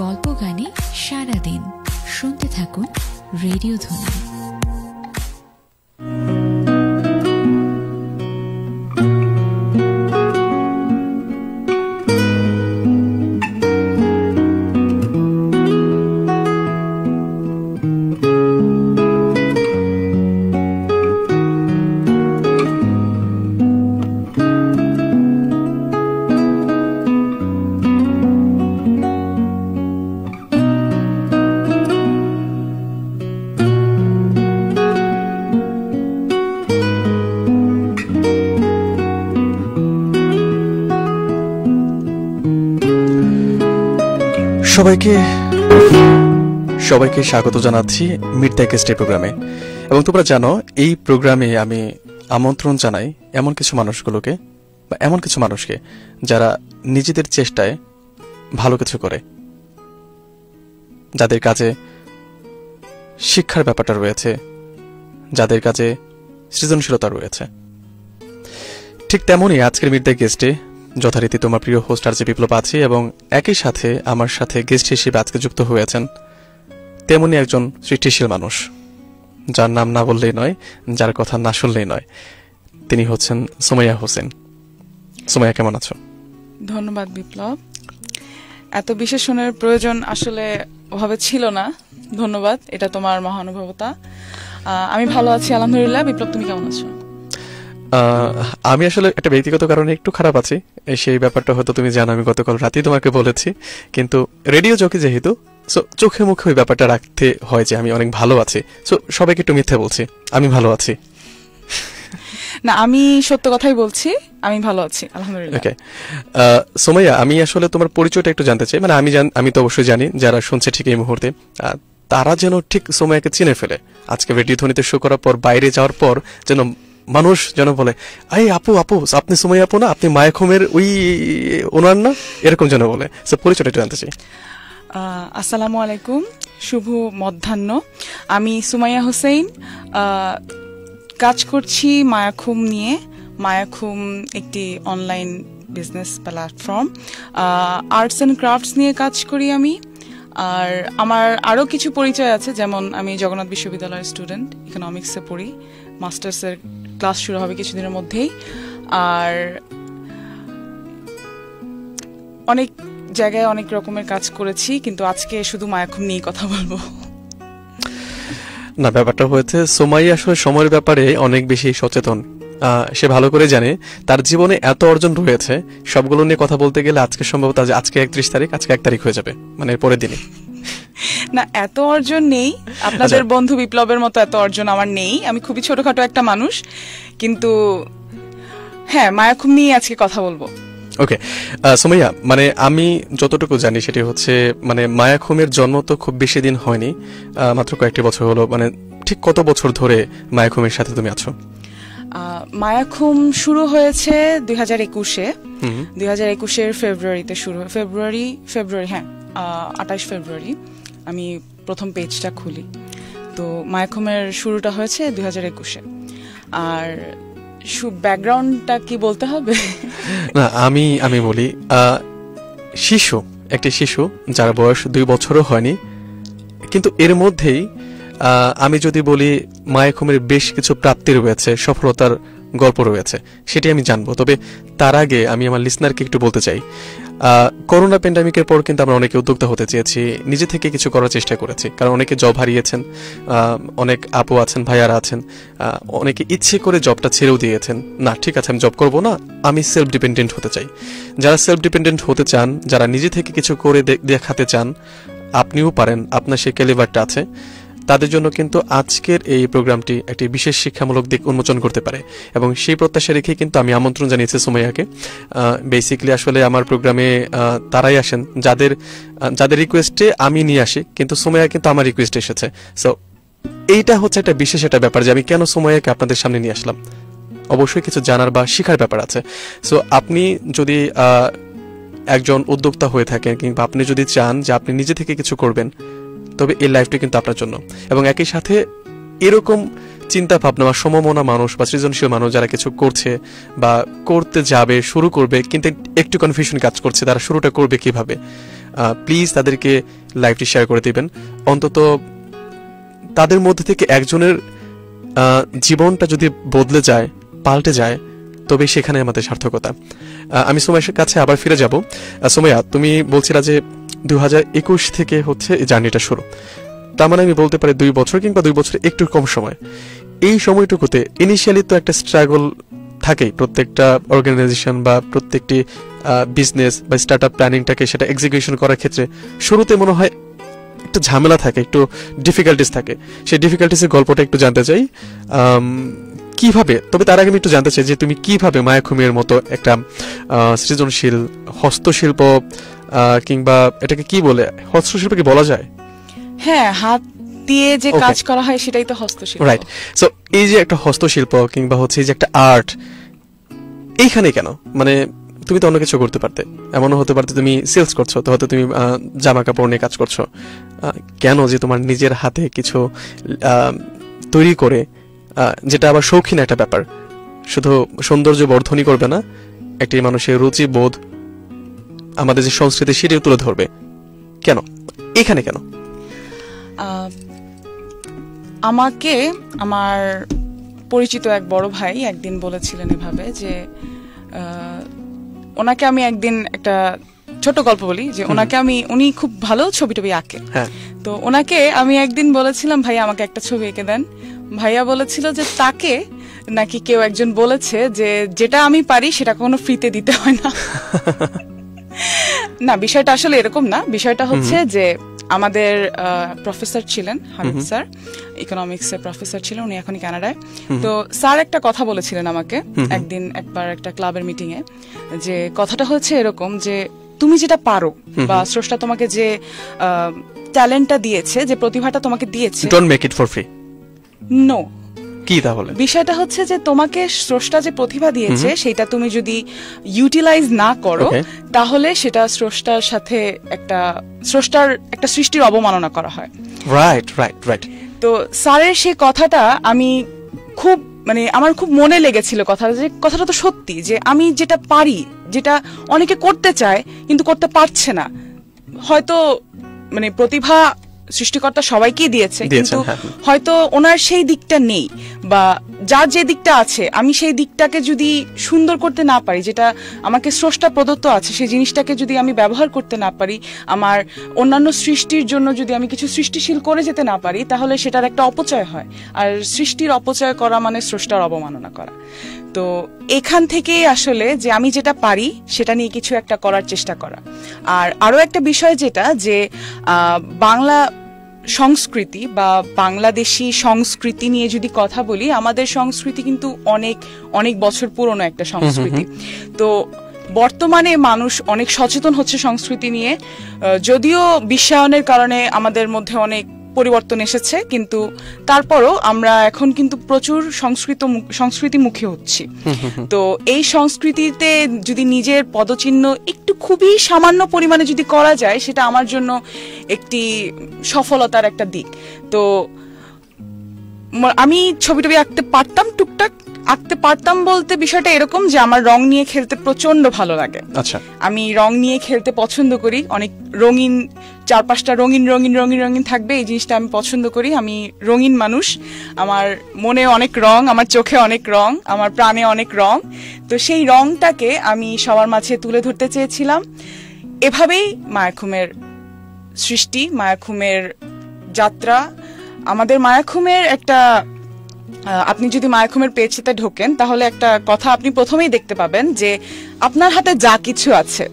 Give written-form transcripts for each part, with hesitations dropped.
গল্প গানে সারাদিন শুনতে থাকুন রেডিও ধ্বনি। সবাইকে স্বাগত জানাচ্ছি মিট দ্য গেস্ট প্রোগ্রামে। এবং তোমরা জানো এই প্রোগ্রামে আমি আমন্ত্রণ জানাই এমন কিছু মানুষগুলোকে বা এমন কিছু মানুষকে যারা নিজেদের চেষ্টায় ভালো কিছু করে, যাদের কাছে শিক্ষার ব্যাপারটা রয়েছে, যাদের কাছে সৃজনশীলতা রয়েছে। ঠিক তেমনই আজকের মিট দ্য গেস্টে যথারীতি তোমার প্রিয় হোস্ট আর যে বিপ্লব আছে, এবং একই সাথে আমার সাথে গেস্ট হিসেবে আজকে যুক্ত হয়েছেন তেমনি একজন সৃষ্টিশীল মানুষ, যার নাম না বললেই নয়, যার কথা না শুনলেই নয়। তিনি হচ্ছেন সুমাইয়া হোসেন। সুমাইয়া, কেমন আছো? ধন্যবাদ বিপ্লব, এত বিশেষণের প্রয়োজন আসলে ওভাবে ছিল না। ধন্যবাদ, এটা তোমার মহানুভবতা। আমি ভালো আছি আলহামদুলিল্লাহ। বিপ্লব, তুমি কেমন আছো? আমি আসলে একটা ব্যক্তিগত কারণে একটু খারাপ আছি, সেই ব্যাপারটা হয়তো তুমি জানো, আমি গতকাল রাতেই তোমাকে বলেছি। কিন্তু রেডিও জকি যেহেতু, সো চোখে মুখে ওই ব্যাপারটা রাখতে হয় যে আমি অনেক ভালো আছি। সো সবাইকে একটু মিথ্যে বলছি, আমি ভালো আছি না, আমি সত্য কথাই বলছি, আমি ভালো আছি আলহামদুলিল্লাহ। ওকে সুমাইয়া, আমি আসলে তোমার পরিচয়টা একটু জানতে চাই। মানে আমি তো অবশ্যই জানি, যারা শুনছে ঠিক এই মুহূর্তে তারা যেন ঠিক সুমাইয়াকে চিনে ফেলে। আজকে রেডিও ধ্বনিতে শো করার পর বাইরে যাওয়ার পর যেন মানুষ যেন বলে, এই আপু আপনি সুমাইয়া আপু না, আপনি মায়াখুমের ওই ওনার না, এরকম যেন বলে। পরিচয়টা একটু জানতে চাই। আসসালামু আলাইকুম, শুভ মধ্যাহ্ন। আমি সুমাইয়া হোসেন, কাজ করছি মায়াখুম নিয়ে। মায়াখুম একটি online business platform, arts and crafts নিয়ে কাজ করি আমি। আর আমার আরও কিছু পরিচয় আছে, যেমন আমি জগন্নাথ বিশ্ববিদ্যালয়ের স্টুডেন্ট, ইকোনমিক্সে পড়ি, মাস্টার্সের ক্লাস শুরু হবে কিছুদিনের মধ্যেই। আর অনেক জায়গায় অনেক রকমের কাজ করেছি, কিন্তু আজকে শুধু মায়াখুম নিয়ে কথা বলবো। না, ব্যাপারটা হয়েছে সুমাইয়া আসলে সময়ের ব্যাপারে অনেক বেশি সচেতন। সে ভালো করে জানে তার জীবনে এত অর্জন রয়েছে, সবগুলো নিয়ে কথা বলতে গেলে আজকে সম্ভবত আজকে 31 তারিখ, আজকে 1 তারিখ হয়ে যাবে, মানে এর পরের দিনে। না, এত অর্জন নেই, আপনাদের বন্ধু বিপ্লবের মতো এত অর্জন আমার নেই। আমি খুবই ছোটখাটো একটা মানুষ, কিন্তু হ্যাঁ, মায়াখুম নিয়ে আজকে কথা বলবো। ওকে সুমাইয়া, মানে আমি যতটুকু জানি সেটি হচ্ছে, মানে মায়াখুমের জন্ম তো খুব বেশি দিন হয়নি, মাত্র কয়েকটি বছর হলো। মানে ঠিক কত বছর ধরে মায়াখুমের সাথে তুমি আছো? মায়াখুম শুরু হয়েছে 2021-এ। 2021-এর ফেব্রুয়ারিতে শুরু, ফেব্রুয়ারি হ্যাঁ, 28 ফেব্রুয়ারি আমি প্রথম পেজটা খুলি। তো মায়াখুমের শুরুটা হয়েছে 2021-এ। আর ব্যাকগ্রাউন্ডটা কি বলতে হবে? না, আমি বলি, একটি শিশু যার বয়স 2 বছরও হয়নি, কিন্তু এর মধ্যেই আমি যদি বলি মায়াখুমের বেশ কিছু প্রাপ্তি রয়েছে, সফলতার গল্প রয়েছে, সেটি আমি জানবো। তবে তার আগে আমি আমার লিসনারকে একটু বলতে চাই, করোনা প্যান্ডামিকের পর কিন্তু আমরা অনেকে উদ্যোক্তা হতে চেয়েছি, নিজে থেকে কিছু করার চেষ্টা করেছি, কারণ অনেকে জব হারিয়েছেন, অনেক আপু আছেন, ভাইয়ারা আছেন, অনেকে ইচ্ছে করে জবটা ছেড়েও দিয়েছেন। না, ঠিক আছে, আমি জব করবো না, আমি সেলফ ডিপেন্ডেন্ট হতে চাই। যারা সেলফ ডিপেন্ডেন্ট হতে চান, যারা নিজে থেকে কিছু করে দেখাতে চান, আপনিও পারেন, আপনার সেই ক্যালিবারটা আছে, তাদের জন্য কিন্তু আজকের এই প্রোগ্রামটি একটি বিশেষ শিক্ষামূলক দিক উন্মোচন করতে পারে। এবং সেই প্রত্যাশা রেখে কিন্তু আমি আমন্ত্রণ জানিয়েছি সুমাইয়াকে। বেসিক্যালি আসলে আমার প্রোগ্রামে তারাই আসেন যাদের রিকোয়েস্টে আমি নিয়ে আসি, কিন্তু সুমাইয়া কিন্তু আমার রিকোয়েস্টে এসেছে। সো এইটা হচ্ছে একটা বিশেষ একটা ব্যাপার যে আমি কেন সুমাইয়াকে আপনাদের সামনে নিয়ে আসলাম। অবশ্যই কিছু জানার বা শেখার ব্যাপার আছে। সো আপনি যদি একজন উদ্যোক্তা হয়ে থাকেন, কিংবা আপনি যদি চান যে আপনি নিজে থেকে কিছু করবেন, তবে এই লাইফটি কিন্তু আপনার জন্য। এবং একই সাথে এরকম চিন্তা ভাবনা বা সমমনা মানুষ বা সৃজনশীল মানুষ যারা কিছু করছে বা করতে যাবে, শুরু করবে, কিন্তু একটু কনফিউশন কাজ করছে তারা শুরুটা করবে কিভাবে, প্লিজ তাদেরকে লাইভটি শেয়ার করে দিবেন। অন্তত তাদের মধ্যে থেকে একজনের জীবনটা যদি বদলে যায়, পাল্টে যায়, তবে সেখানে আমাদের সার্থকতা। আমি সুমাইয়ার কাছে আবার ফিরে যাব। সুমাইয়া, তুমি বলছিলা যে 2021 থেকে হচ্ছে এই জার্নিটা শুরু, তার মানে আমি বলতে পারি 2 বছর কিংবা 2 বছর একটু কম সময়। এই সময়টুকুতে ইনিশিয়ালি তো একটা স্ট্রাগল থাকেই, প্রত্যেকটা অর্গানাইজেশন বা প্রত্যেকটি বিজনেস বা স্টার্ট আপ প্ল্যানিংটাকে সেটা এক্সিকিউশন করার ক্ষেত্রে শুরুতে মনে হয় একটু ঝামেলা থাকে, একটু ডিফিকাল্টিস থাকে। সেই ডিফিকাল্টিসের গল্পটা একটু জানতে চাই কিভাবে। তবে তার আগে আমি একটু জানতে চাই যে তুমি কিভাবে মায়াখুমের মতো একটা সৃজনশীল হস্তশিল্প কিংবা এটাকে কি বলে, হস্তশিল্প কি বলা যায়? হ্যাঁ, হাত দিয়ে যে কাজ করা হয় সেটাই তো হস্তশিল্প। রাইট। সো এই যে একটা হস্তশিল্প কিংবা হচ্ছে এই যে একটা আর্ট, এইখানে কেন? মানে তুমি তো অন্য কিছু করতে পারতে, এমনও হতে পারতে তুমি সেলস করছো, তো হয়তো তুমি জামা কাপড় নিয়ে কাজ করছো। কেন যে তোমার নিজের হাতে কিছু তৈরি করে, যেটা আবার শৌখিন একটা ব্যাপার, শুধু সৌন্দর্য বর্ধনই করবে না, একটি মানুষের রুচি বোধ, আমাদের যে সংস্কৃতি সেটিও তুলে ধরবে, কেন এখানে কেন? আমাকে আমার পরিচিত এক বড় ভাই একদিন বলেছিলেন এভাবে যে ওনাকে আমি একদিন একটা ছোট গল্প বলি যে উনি খুব ভালো ছবি টবি আঁকে। তো ওনাকে আমি একদিন বলেছিলাম, ভাইয়া আমাকে একটা ছবি এঁকে দেন। ভাইয়া বলেছিল যে তাকে নাকি কেউ একজন বলেছে যে যেটা আমি পারি সেটা কখনো ফ্রিতে দিতে হয় না। না, বিষয়টা আসলে এরকম না। বিষয়টা হচ্ছে যে আমাদের প্রফেসর ছিলেন হামিদ স্যার, ইকোনমিক্স এর প্রফেসর ছিলেন, উনি এখন কানাডায়। তো স্যার একটা কথা বলেছিলেন আমাকে একবার একটা ক্লাবের মিটিং এ, যে কথাটা হচ্ছে এরকম যে তুমি যেটা পারো বা স্রষ্টা তোমাকে যে ট্যালেন্টটা দিয়েছে, যে প্রতিভাটা তোমাকে দিয়েছে, don't make it for free. No, কি তাহলে বিষয়টা হচ্ছে যে তোমাকে স্রষ্টা যে প্রতিভা দিয়েছে সেটা তুমি যদি ইউটিলাইজ না করো তাহলে সেটা স্রষ্টার সাথে স্রষ্টার একটা সৃষ্টির অবমাননা করা হয়। Right right right. তো স্যারের সেই কথাটা আমি খুব আমার খুব মনে লেগেছিল, কথাটা তো সত্যি, যে আমি যেটা পারি, যেটা অনেকে করতে চায় কিন্তু করতে পারছে না, হয়তো প্রতিভা সৃষ্টিকর্তা সবাইকেই দিয়েছে, কিন্তু হয়তো ওনার সেই দিকটা নেই, বা যার যে দিকটা আছে আমি সেই দিকটাকে যদি সুন্দর করতে না পারি, যেটা আমাকে স্রষ্টা প্রদত্ত আছে সেই জিনিসটাকে যদি আমি ব্যবহার করতে না পারি, আমার অন্যান্য সৃষ্টির জন্য যদি আমি কিছু সৃষ্টিশীল করে যেতে না পারি, তাহলে সেটার একটা অপচয় হয়। আর সৃষ্টির অপচয় করা মানে স্রষ্টার অবমাননা করা। তো এখান থেকেই আসলে যে আমি যেটা পারি সেটা নিয়ে কিছু একটা করার চেষ্টা করা। আর আরো একটা বিষয় যেটা, যে বাংলা সংস্কৃতি বা বাংলাদেশি সংস্কৃতি নিয়ে যদি কথা বলি, আমাদের সংস্কৃতি কিন্তু অনেক অনেক বছর পুরনো একটা সংস্কৃতি। তো বর্তমানে মানুষ অনেক সচেতন হচ্ছে সংস্কৃতি নিয়ে, যদিও বিশ্বায়নের কারণে আমাদের মধ্যে অনেক পরিবর্তন এসেছে, কিন্তু তারপরও আমরা এখন কিন্তু প্রচুর সংস্কৃতিমুখী হচ্ছি। তো এই সংস্কৃতিতে যদি নিজের পদচিহ্ন একটু খুবই সামান্য পরিমাণে যদি করা যায়, সেটা আমার জন্য একটি সফলতার একটা দিক। তো আমি ছবি টবি আঁকতে পারতাম, টুকটাক আঁকতে পারতাম বলতে বিষয়টা এরকম যে আমার রং নিয়ে খেলতে প্রচন্ড ভালো লাগে। আচ্ছা, আমি রং নিয়ে খেলতে পছন্দ করি, অনেক রঙিন, চারপাশটা রঙিন রঙিন রঙিন রঙিন থাকবে, এই জিনিসটা আমি পছন্দ করি। আমি রঙিন মানুষ, আমার মনে অনেক রং, আমার চোখে অনেক রং, আমার প্রাণে অনেক রং। তো সেই রংটাকে আমি সবার মাঝে তুলে ধরতে চেয়েছিলাম। এভাবেই মায়াখুমের সৃষ্টি, মায়াখুমের যাত্রা। আমাদের মায়াখুমের একটা, আপনি যদি মায়াখুমের পেজটাতে ঢোকেন তাহলে একটা কথা আপনি প্রথমেই দেখতে পাবেন, যে আপনার হাতে যা কিছু আছে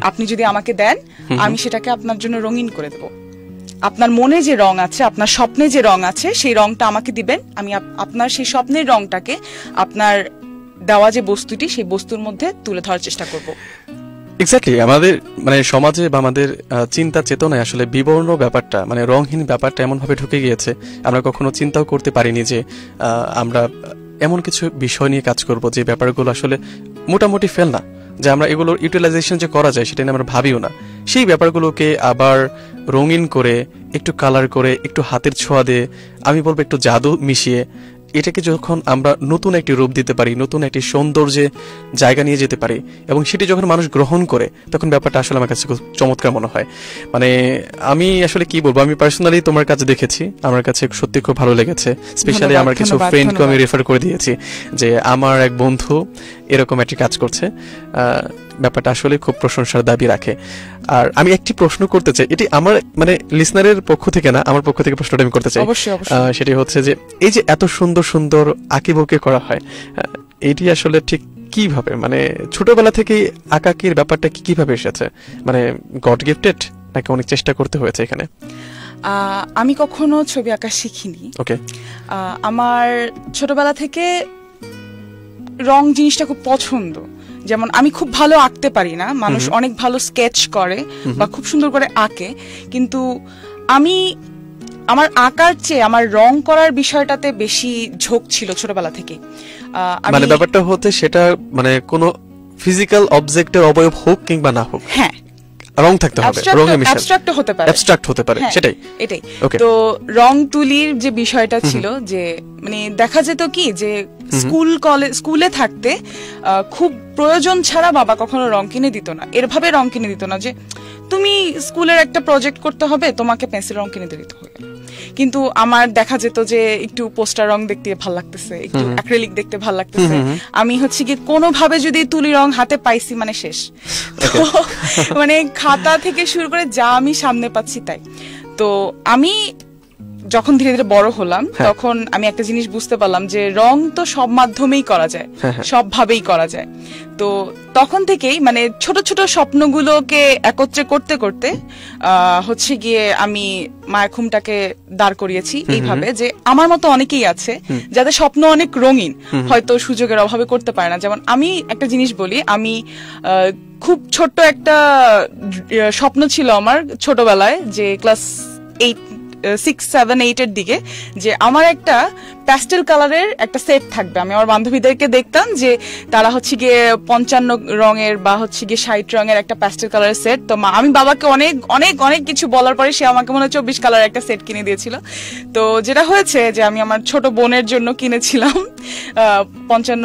আপনি যদি আমাকে দেন, আমি সেটাকে আপনার জন্য রঙিন করে দেব। আপনার মনে যে রং আছে, আপনার স্বপ্নে যে রং আছে, সেই রংটা আমাকে দিবেন, আমি আপনার সেই স্বপ্নের রংটাকে আপনার দেওয়া যে বস্তুটি, সেই বস্তুর মধ্যে তুলে ধরার চেষ্টা করব। এক্স্যাক্টলি, আমাদের সমাজে বা আমাদের চিন্তা চেতনায় আসলে বিবর্ণ ব্যাপারটা, রংহীন ব্যাপারটা এমন ভাবে ঢুকে গিয়েছে, আমরা কখনো চিন্তাও করতে পারিনি যে আমরা এমন কিছু বিষয় নিয়ে কাজ করব যে ব্যাপারগুলো আসলে মোটামুটি ফেল না, যে আমরা এগুলোর ইউটিলাইজেশন যে করা যায় সেটা নিয়ে আমরা ভাবিও না। সেই ব্যাপারগুলোকে আবার রঙিন করে, একটু কালার করে, একটু হাতের ছোঁয়া দিয়ে, আমি বলবো একটু জাদু মিশিয়ে এটাকে যখন আমরা নতুন একটি রূপ দিতে পারি, নতুন একটি সৌন্দর্যে জায়গা নিয়ে যেতে পারি, এবং সেটি যখন মানুষ গ্রহণ করে, তখন ব্যাপারটা আসলে আমার কাছে খুব চমৎকার মনে হয়। মানে আমি আসলে কি বলবো, আমি পার্সোনালি তোমার কাছে দেখেছি, আমার কাছে সত্যি খুব ভালো লেগেছে। স্পেশালি আমার কিছু ফ্রেন্ডকে আমি রেফার করে দিয়েছি যে আমার এক বন্ধু এরকম একটি কাজ করছে, ব্যাপারটা আসলে খুব প্রশংসার দাবি রাখে। আর আমি একটি প্রশ্ন করতে চাই, এটি আমার মানে লিসনারের পক্ষ থেকে না, আমার পক্ষ থেকে প্রশ্নটা আমি করতে চাই। সেটি হচ্ছে যে এই যে এত সুন্দর সুন্দর আঁকিবুকি করা হয়, এটি আসলে ঠিক কিভাবে, মানে ছোটবেলা থেকেই আঁকাকির ব্যাপারটা কিভাবে এসেছে? মানে গড গিফটেড নাকি অনেক চেষ্টা করতে হয়েছে এখানে? আমি কখনো ছবি আঁকা শিখিনি। ওকে। আমার ছোটবেলা থেকে রং জিনিসটা খুব পছন্দ। যেমন আমি খুব ভালো আঁকতে পারি না, মানুষ অনেক ভালো স্কেচ করে বা খুব সুন্দর করে আঁকে, কিন্তু আমি আমার আঁকার চেয়ে আমার রং করার বিষয়টাতে বেশি ঝোঁক ছিল ছোটবেলা থেকে। মানে ব্যাপারটা হতে সেটা মানে কোনো ফিজিক্যাল অবজেক্টের অবয়ব হোক কিংবা না হোক, হ্যাঁ রং থাকতে হবে, রঙে মিশানো, অ্যাবস্ট্রাক্ট হতে পারে, সেটাই এটাই। তো রং তুলির যে বিষয়টা ছিল, যে মানে দেখা যেত কি যে স্কুলে থাকতে খুব প্রয়োজন ছাড়া বাবা কখনো রং কিনে দিত না, এরভাবে রং কিনে দিত না যে তুমি স্কুলের একটা প্রজেক্ট করতে হবে, তোমাকে পেন্সিল রং কিনে দিতে হবে। কিন্তু আমার দেখা যেত যে একটু পোস্টার রং দেখতে ভালো লাগতেছে, একটু অ্যাক্রিলিক দেখতে ভালো লাগতেছে, আমি হচ্ছে কি কোনোভাবে যদি তুলি রং হাতে পাইছি মানে শেষ, মানে খাতা থেকে শুরু করে যা আমি সামনে পাচ্ছি তাই। তো আমি যখন ধীরে ধীরে বড় হলাম, তখন আমি একটা জিনিস বুঝতে পারলাম যে রং তো সব মাধ্যমেই করা যায়, সব ভাবেই করা যায়। তো তখন থেকেই মানে ছোট ছোট স্বপ্নগুলোকে একত্রে করতে করতে হচ্ছে গিয়ে আমি মায়াখুমটাকে দাঁড় করিয়েছি এইভাবে যে আমার মতো অনেকেই আছে যাদের স্বপ্ন অনেক রঙিন, হয়তো সুযোগের অভাবে করতে পারে না। যেমন আমি একটা জিনিস বলি, আমি খুব ছোট্ট একটা স্বপ্ন ছিল আমার ছোটবেলায়, যে ক্লাস 6, 7, 8 এর দিকে, যে আমার একটা প্যাস্টেল কালারের একটা সেট থাকবে। আমি আমার বান্ধবীদেরকে দেখতাম যে তারা হচ্ছে গিয়ে 55 রঙের বা হচ্ছে গিয়ে 60 রঙের একটা প্যাস্টেল কালারের সেট। তো আমি বাবাকে অনেক অনেক অনেক কিছু বলার পরে সে আমাকে মনে হয় 24 কালারের একটা সেট কিনে দিয়েছিল। তো যেটা হয়েছে যে আমি আমার ছোট বোনের জন্য কিনেছিলাম 55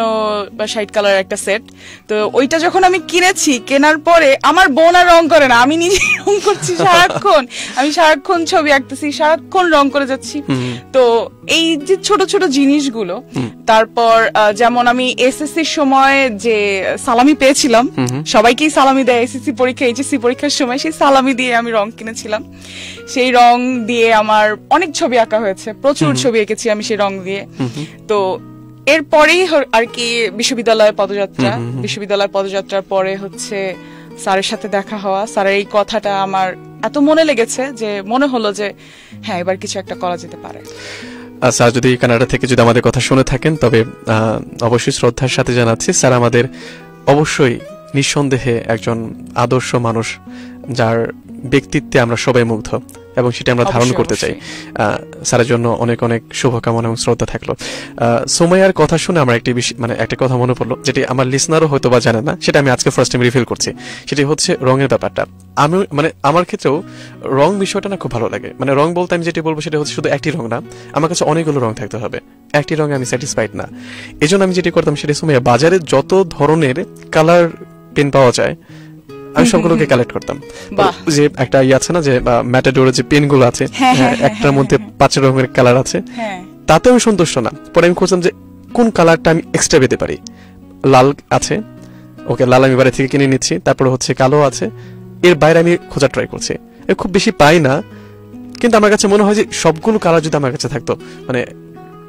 বা 60 কালারের একটা সেট। তো ওইটা যখন আমি কিনেছি, কেনার পরে আমার বোন আর রং করে না, আমি নিজে রং করছি সারাক্ষণ। আমি সারাক্ষণ ছবি আঁকতেছি, সারাক্ষণ রং করে যাচ্ছি। তো এই যে ছোট ছোট জিনিসগুলো, তারপর যেমন আমি এসএসসির সময় যে সালামি পেয়েছিলাম, সবাইকেই সালামি দেয় এসএসসি পরীক্ষা, এইচএসসি পরীক্ষার সময়, সেই সালামি দিয়ে আমি রং কিনেছিলাম। সেই রং দিয়ে আমার অনেক ছবি আঁকা হয়েছে, প্রচুর ছবি এঁকেছি আমি সেই রং দিয়ে। তো এরপরেই আর কি বিশ্ববিদ্যালয়ের পদযাত্রার পরে হচ্ছে স্যারের সাথে দেখা হওয়া। স্যারের এই কথাটা আমার এত মনে লেগেছে যে মনে হলো যে হ্যাঁ, এবার কিছু একটা করা যেতে পারে। স্যার যদি কানাডা থেকে যদি আমাদের কথা শুনে থাকেন, তবে অবশ্যই শ্রদ্ধার সাথে জানাচ্ছি, স্যার আমাদের অবশ্যই নিঃসন্দেহে একজন আদর্শ মানুষ, যার ব্যক্তিত্বে আমরা সবাই মুগ্ধ এবং সেটা আমরা ধারণ করতে চাই। স্যারের জন্য অনেক অনেক শুভকামনা এবং শ্রদ্ধা থাকলো। সোমাইয়ার কথা শুনে আমার একটা কথা মনে পড়লো, যেটি আমার লিসনারও হয়তো বা জানে না, সেটা আমি আজকে ফার্স্ট টাইম রিভিল করছি। সেটি হচ্ছে রঙের ব্যাপারটা। আমি আমার ক্ষেত্রেও রং বিষয়টা না খুব ভালো লাগে। মানে রং বলতে আমি যেটি বলবো সেটা হচ্ছে শুধু একটি রং না, আমার কাছে অনেকগুলো রং থাকতে হবে, একটি রঙে আমি স্যাটিসফাইড না। এই জন্য আমি যেটি করতাম সেটি সোমাইয়া, বাজারে যত ধরনের কালার পেন পাওয়া যায় আমি সবগুলোকে কালেক্ট করতাম। যে একটা আছে না, যে ম্যাটাডোরের যে পেন গুলো আছে, একটার মধ্যে 5 রকমের কালার আছে, তাতে আমি সন্তুষ্ট না। পরে আমি খুঁজলাম যে কোন কালারটা আমি এক্সট্রা পেতে পারি। লাল আছে, ওকে, লাল আমি বাইরে থেকে কিনে নিচ্ছি। তারপরে হচ্ছে কালো আছে, এর বাইরে আমি খোঁজা ট্রাই করছি। খুব বেশি পাই না, কিন্তু আমার কাছে মনে হয় যে সবগুলো কালার যদি আমার কাছে থাকতো, মানে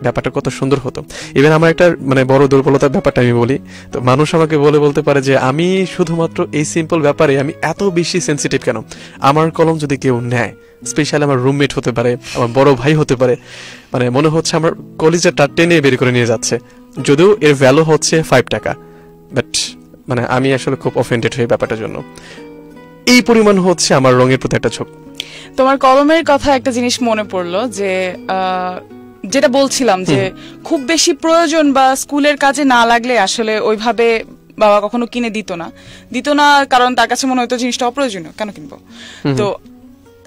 ব্যাপারটা কত সুন্দর হতো। ইভেন আমার একটা বড় দুর্বলতার ব্যাপারটা আমি বলি, তো মানুষ আমাকে বলতে পারে যে আমি শুধুমাত্র এই সিম্পল ব্যাপারে আমি এত বেশি সেন্সিটিভ কেন। আমার কলম যদি কেউ নেয়, স্পেশালি আমার রুমমেট হতে পারে, আমার বড় ভাই হতে পারে, মানে মনে হচ্ছে আমার কলেজেটা টেনে বের করে নিয়ে যাচ্ছে, যদিও এর ভ্যালু হচ্ছে 5 টাকা, বাট মানে আমি আসলে খুব অফেন্ডেড হই ব্যাপারটার জন্য। এই পরিমাণ হচ্ছে আমার রঙের প্রতি একটা ঝোঁক। তোমার কলমের কথা একটা জিনিস মনে পড়লো, যে যেটা বলছিলাম যে খুব বেশি প্রয়োজন বা স্কুলের কাজে না লাগলে আসলে ওইভাবে বাবা কখনো কিনে দিত না, কারণ তার কাছে মনে হতো জিনিসটা অপ্রয়োজনীয়, কেন কিনবো। তো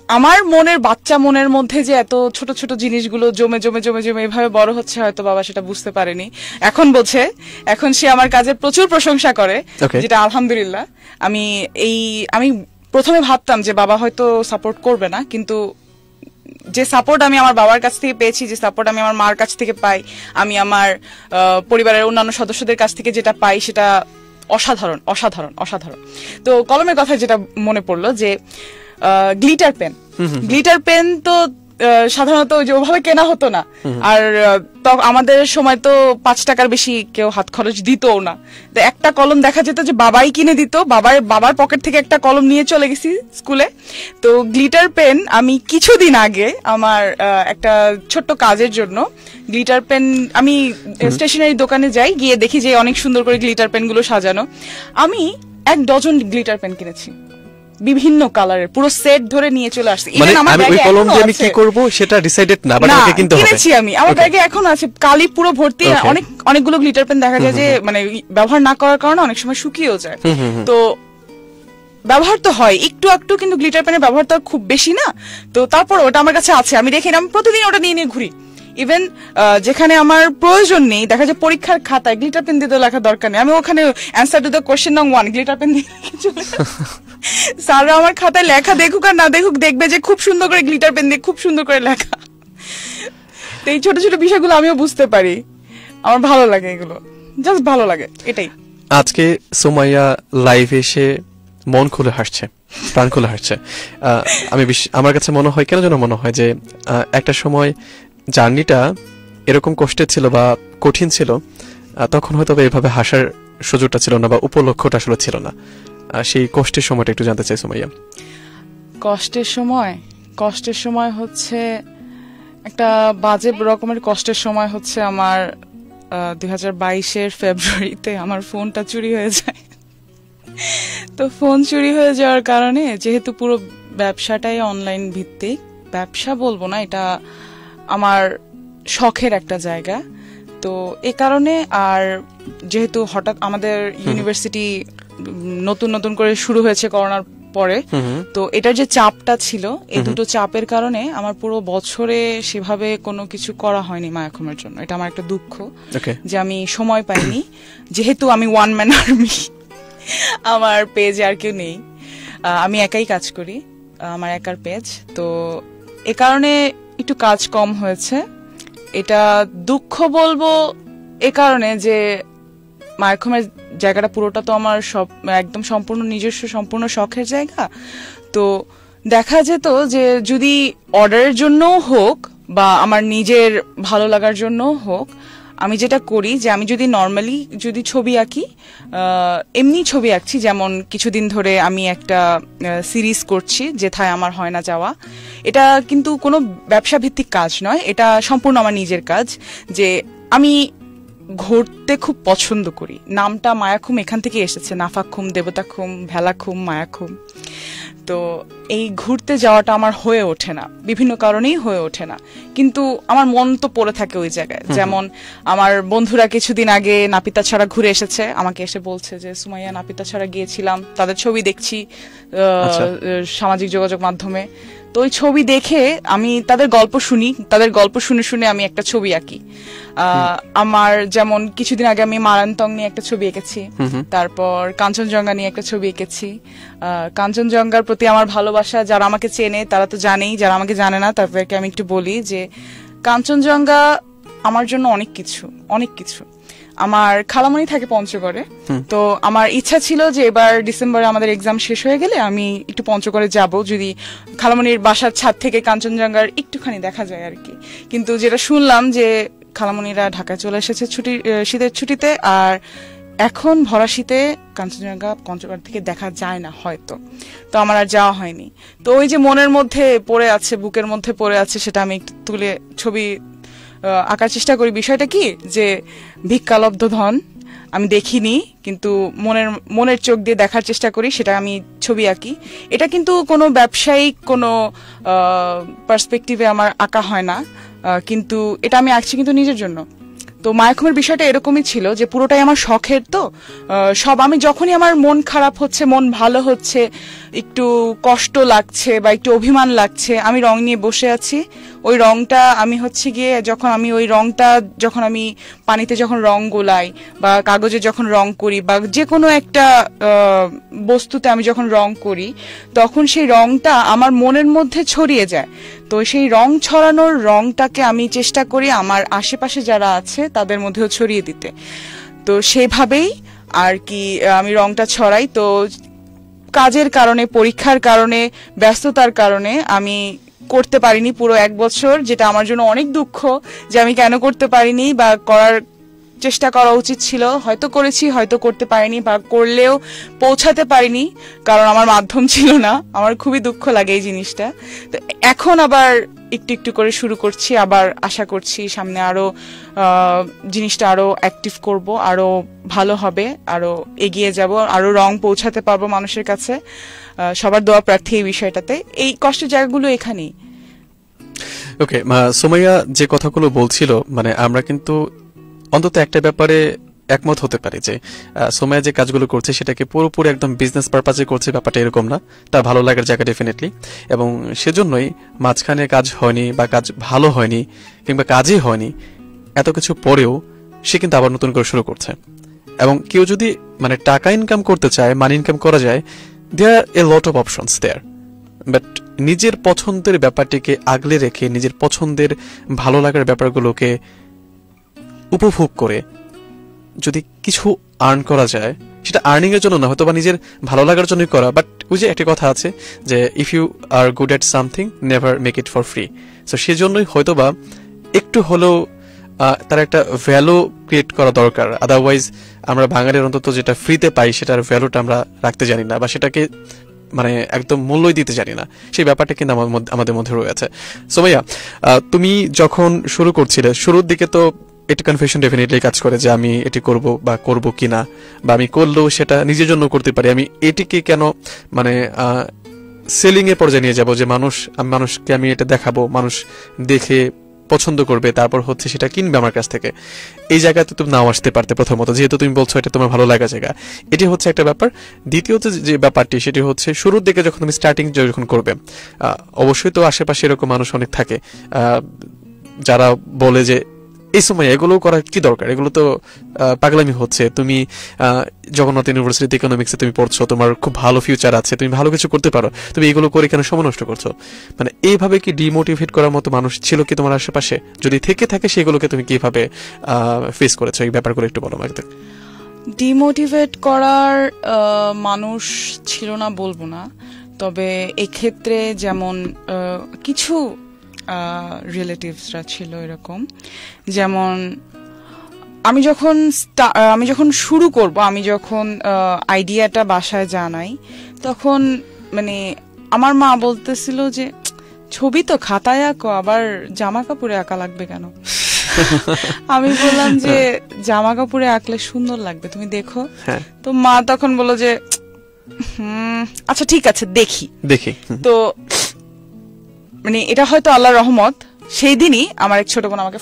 আমার মনের বাচ্চা মনের মধ্যে যে এত ছোট ছোট জিনিসগুলো জমে জমে জমে জমে এভাবে বড় হচ্ছে, হয়তো বাবা সেটা বুঝতে পারেনি। এখন বলছে, এখন সে আমার কাজের প্রচুর প্রশংসা করে, যেটা আলহামদুলিল্লাহ। আমি প্রথমে ভাবতাম যে বাবা হয়তো সাপোর্ট করবে না, কিন্তু যে সাপোর্ট আমি আমার বাবার কাছ থেকে পেয়েছি, যে সাপোর্ট আমি আমার মার কাছ থেকে পাই, আমি আমার পরিবারের অন্যান্য সদস্যদের কাছ থেকে যেটা পাই, সেটা অসাধারণ অসাধারণ অসাধারণ। তো কলমের কথা যেটা মনে পড়লো, যে গ্লিটার পেন তো সাধারণত ওভাবে কেনা হতো না, আর আমাদের সময় তো 5 টাকার বেশি কেউ হাত খরচ দিতও না। তো একটা কলম দেখা যেত যে বাবাই কিনে দিত, বাবার পকেট থেকে একটা কলম নিয়ে চলে গেছি স্কুলে। তো গ্লিটার পেন আমি কিছুদিন আগে আমার একটা ছোট্ট কাজের জন্য গ্লিটার পেন, আমি স্টেশনারি দোকানে যাই, গিয়ে দেখি যে অনেক সুন্দর করে গ্লিটার পেন গুলো সাজানো। আমি 1 ডজন গ্লিটার পেন কিনেছি, বিভিন্ন কালারের, পুরো সেট ধরে নিয়ে চলে আসছি। মানে আমি ওই কলম দিয়ে আমি কি করব সেটা ডিসাইডেড না, বাট আমাকে কিনতে হবে। কিনেছি আমি, আমার ব্যাগে এখন আছে, কালি পুরো ভর্তি। অনেকগুলো গ্লিটার পেন দেখা যায় যে মানে ব্যবহার না করার কারণে অনেক সময় শুকিয়েও যায়। তো ব্যবহার তো হয় একটু একটু, কিন্তু গ্লিটার পেনের ব্যবহার তো খুব বেশি না। তো তারপর ওটা আমার কাছে আছে, আমি রেখে আমি প্রতিদিন ওটা নিয়ে নিয়ে ঘুরি। ইভেন যেখানে আমার প্রয়োজন নেই, দেখা যায় পরীক্ষার খাতায় গ্লিটার পেন দিয়ে লেখা দরকার নেই, আমি ওখানে অ্যান্সার টু দ্য কোশ্চেন নং 1 গ্লিটার পেন দিয়ে চলে। স্যাররা আমার খাতায় লেখা দেখুক আর না দেখুক, দেখবে যে খুব সুন্দর করে গ্লিটার পেন দিয়ে খুব সুন্দর করে লেখা। তো এই ছোট ছোট বিষয়গুলো আমিও বুঝতে পারি, আমার ভালো লাগে, এগুলো জাস্ট ভালো লাগে, এটাই। আজকে সুমাইয়া লাইভে এসে মন খুলে হাসছে, প্রাণ খুলে হাসছে। আমার কাছে মনে হয়, কেন যেন মনে হয় যে একটা সময় জার্নিটা এরকম কষ্টের ছিল বা কঠিন ছিল, তখন হয়তো এভাবে হাসার সুযোগটা ছিল না বা উপলক্ষটা আসলে ছিল না। সেই কষ্টের সময়টা একটু জানতে চাই সুমাইয়া। কষ্টের সময় হচ্ছে একটা বাজে রকমের কষ্টের সময় হচ্ছে আমার 2022-এর ফেব্রুয়ারিতে আমার ফোনটা চুরি হয়ে যায়। তো ফোন চুরি হয়ে যাওয়ার কারণে, যেহেতু পুরো ব্যবসাটাই অনলাইন ভিত্তিক, ব্যবসা বলবো না, এটা আমার শখের একটা জায়গা, তো এ কারণে, আর যেহেতু হঠাৎ আমাদের ইউনিভার্সিটি নতুন নতুন করে শুরু হয়েছে করোনার পরে, তো এটার যে চাপটা ছিল, এই দুটো চাপের কারণে আমার পুরো বছরে সেভাবে কোনো কিছু করা হয়নি মায়াখুমের জন্য। এটা আমার একটা দুঃখ যে আমি সময় পাইনি, যেহেতু আমি ওয়ান ম্যান আর্মি, আমার পেজে আর কেউ নেই, আমি একাই কাজ করি, আমার একার পেজ। তো এ কারণে একটু কাজ কম হয়েছে। এটা দুঃখ বলবো এ কারণে যে মায়াখুমের জায়গাটা পুরোটা তো আমার একদম সম্পূর্ণ নিজস্ব, সম্পূর্ণ শখের জায়গা। তো দেখা যেত যে যদি অর্ডারের জন্য হোক বা আমার নিজের ভালো লাগার জন্য হোক, আমি যেটা করি যে আমি যদি নর্মালি যদি ছবি আঁকি, এমনি ছবি আঁকছি, যেমন কিছুদিন ধরে আমি একটা সিরিজ করছি, যেথায় আমার হয় না যাওয়া। এটা কিন্তু কোনো ব্যবসা ভিত্তিক কাজ নয়, এটা সম্পূর্ণ আমার নিজের কাজ। যে আমি ঘুরতে খুব পছন্দ করি, নামটা মায়াখুম এখান থেকে এসেছে, নাফাখুম, দেবতাখুম, ভেলাখুম, মায়াখুম। তো এই ঘুরতে যাওয়াটা আমার হয়ে ওঠে না, বিভিন্ন কারণেই হয়ে ওঠে না, কিন্তু আমার মন তো পড়ে থাকে ওই জায়গায়। যেমন আমার বন্ধুরা কিছুদিন আগে নাপিতাছড়া ঘুরে এসেছে, আমাকে এসে বলছে যে সুমাইয়া নাপিতাছড়া গিয়েছিলাম, তাদের ছবি দেখছি সামাজিক যোগাযোগ মাধ্যমে। তো ওই ছবি দেখে আমি তাদের গল্প শুনি, তাদের গল্প শুনে শুনে আমি একটা ছবি আঁকি। আমার যেমন কিছুদিন আগে আমি মারান্তং নিয়ে একটা ছবি এঁকেছি, তারপর কাঞ্চনজঙ্ঘা নিয়ে একটা ছবি এঁকেছি। কাঞ্চনজঙ্ঘার প্রতি আমার ভালোবাসা, যারা আমাকে চেনে তারা তো জানেই, যারা আমাকে জানে না তাদেরকে আমি একটু বলি যে কাঞ্চনজঙ্ঘা আমার জন্য অনেক কিছু, অনেক কিছু। আমার খালামণি থাকে পঞ্চগড়ে, তো আমার ইচ্ছা ছিল যে এবার ডিসেম্বরে আমাদের এক্সাম শেষ হয়ে গেলে আমি একটু পঞ্চগড়ে যাব, যদি খালামণির বাসার ছাদ থেকে কাঞ্চনজঙ্ঘার একটুখানি দেখা যায় আর কি। কিন্তু যেটা শুনলাম যে খালামণিরা ঢাকায় চলে এসেছে শীতের ছুটিতে, আর এখন ভরা শীতে কাঞ্চনজঙ্ঘা পঞ্চগড় থেকে দেখা যায় না হয়তো, তো আমার আর যাওয়া হয়নি। তো ওই যে মনের মধ্যে পড়ে আছে, বুকের মধ্যে পড়ে আছে, সেটা আমি একটু তুলে ছবি আঁকার চেষ্টা করি। বিষয়টা কি যে ভিক্ষালব্ধ ধন আমি দেখিনি, কিন্তু মনের চোখ দিয়ে দেখার চেষ্টা করি, সেটা আমি ছবি আঁকি। এটা কিন্তু কোনো ব্যবসায়িক কোনো পার্সপেক্টিভে আমার আঁকা হয় না, কিন্তু এটা আমি আঁকছি কিন্তু নিজের জন্য। তো মায়াখুমের বিষয়টা এরকমই ছিল যে পুরোটাই আমার শখের। তো সব আমি যখনই আমার মন খারাপ হচ্ছে, মন ভালো হচ্ছে, একটু কষ্ট লাগছে বা একটু অভিমান লাগছে, আমি রং নিয়ে বসে আছি। ওই রংটা আমি হচ্ছে গিয়ে যখন আমি পানিতে যখন রং গোলাই বা কাগজে যখন রং করি বা যে কোনো একটা বস্তুতে আমি যখন রং করি, তখন সেই রংটা আমার মনের মধ্যে ছড়িয়ে যায়। তো সেই রং ছড়ানোর রংটাকে আমি চেষ্টা করি আমার আশেপাশে যারা আছে তাদের মধ্যেও ছড়িয়ে দিতে। তো সেভাবেই আর কি আমি রংটা ছড়াই। তো কাজের কারণে, পরীক্ষার কারণে, ব্যস্ততার কারণে আমি করতে পারিনি পুরো 1 বছর, যেটা আমার জন্য অনেক দুঃখ যে আমি কেন করতে পারিনি বা করার চেষ্টা করা উচিত ছিল। হয়তো করেছি, হয়তো করতে পারিনি বা করলেও পৌঁছাতে পারিনি, কারণ আমার মাধ্যম ছিল না। আমার খুবই দুঃখ লাগে এই জিনিসটা। তো এখন আবার একটু একটু করে শুরু করছি, আবার আশা করছি সামনে আরো জিনিসটা আরো অ্যাক্টিভ করব, আরো ভালো হবে, আরো এগিয়ে যাব, আরো রং পৌঁছাতে পারবো মানুষের কাছে। সবার দোয়া প্রার্থী এই বিষয়টাতে। এই কষ্টের জায়গাগুলো এখানেই। ওকে, সুমাইয়া যে কথাগুলো বলছিল, মানে আমরা কিন্তু অন্তত একটা ব্যাপারে একমত হতে পারি যে সুমাইয়া যে কাজগুলো করছে সেটাকে পুরোপুরি একদম বিজনেস পারপাজে করছে, ব্যাপারটা এরকম না। তার ভালো লাগার জায়গা ডেফিনেটলি, এবং সেজন্যই মাঝখানে কাজ হয়নি বা কাজ ভালো হয়নি কিংবা কাজই হয়নি, এত কিছু পরেও সে কিন্তু আবার নতুন করে শুরু করছে। এবং কেউ যদি মানে টাকা ইনকাম করতে চায়, মানি ইনকাম করা যায়, there are a lot of options there, but নিজের পছন্দের ব্যাপারটিকে আগলে রেখে নিজের পছন্দের ভালো লাগার ব্যাপারগুলোকে উপভোগ করে যদি কিছু আর্ন করা যায়, সেটা আর্নিং এর জন্য না, হয়তো বা নিজের ভালো লাগার জন্যই করা। বাট ওই যে একটা কথা আছে যে if you are good at something never make it for free. So সেজন্যই হয়তো বা একটু হলেও তার একটা ভ্যালু ক্রিয়েট করা দরকার। আদারওয়াইজ আমরা বাঙালির অন্তত যেটা ফ্রিতে পাই সেটার ভ্যালুটা আমরা রাখতে জানি না, বা সেটাকে মানে একদম মূল্যই দিতে জানি না। সেই ব্যাপারটা কিন্তু আমাদের মধ্যে রয়েছে। সুমাইয়া, তুমি যখন শুরু করছিলে, শুরুর দিকে তো এটা কনফিউশন ডেফিনেটলি কাজ করে যে আমি এটি করব বা করব কিনা, বা আমি করলেও সেটা নিজের জন্য করতে পারি, আমি এটিকে কেন মানে সেলিং এর পর্যায়ে নিয়ে যাব যে মানুষকে আমি এটা দেখাবো, মানুষ দেখে পছন্দ করবে, তারপর হচ্ছে সেটা কিনবে আমার কাছ থেকে। এই জায়গাতে তুমি নাও আসতে পারতে প্রথমত, যেহেতু তুমি বলছো এটা তোমার ভালো লাগা জায়গা। এটি হচ্ছে একটা ব্যাপার। দ্বিতীয়ত যে ব্যাপারটি সেটি হচ্ছে শুরুর দিকে যখন তুমি স্টার্টিং যখন করবে, অবশ্যই তো আশেপাশে এরকম মানুষ অনেক থাকে যারা বলে যে এই সময় এগুলো করার কি দরকার, এগুলো তো পাগলামি হচ্ছে, তুমি জগন্নাথ ইউনিভার্সিটি ইকোনমিক্সে তুমি পড়ছো, তোমার খুব ভালো ফিউচার আছে, তুমি ভালো কিছু করতে পারো, তুমি এগুলো করে কেন সময় নষ্ট করছো। মানে এইভাবে কি ডিমোটিভেট করার মতো মানুষ ছিল কি তোমার আশেপাশে? যদি থেকে থাকে সেগুলোকে তুমি কিভাবে ফেস করেছো, এই ব্যাপারগুলো একটু বলো আমাকে। ডিমোটিভেট করার মানুষ ছিল না বলবো না, তবে এক্ষেত্রে যেমন কিছু রিলেটিভসরা ছিল এরকম। যেমন আমি যখন শুরু করব, আমি যখন আইডিয়াটা বাসায় জানাই, তখন মানে আমার মা বলতেছিল যে ছবি তো খাতায় আঁকো, আবার জামা কাপড়ে আঁকা লাগবে কেন? আমি বললাম যে জামা কাপড়ে আঁকলে সুন্দর লাগবে, তুমি দেখো। তো মা তখন বললো যে আচ্ছা ঠিক আছে দেখি। তো মানে এটা হয়তো আল্লাহর রহমত। সেই দিনই আমার এক ছোট বোন আমাকে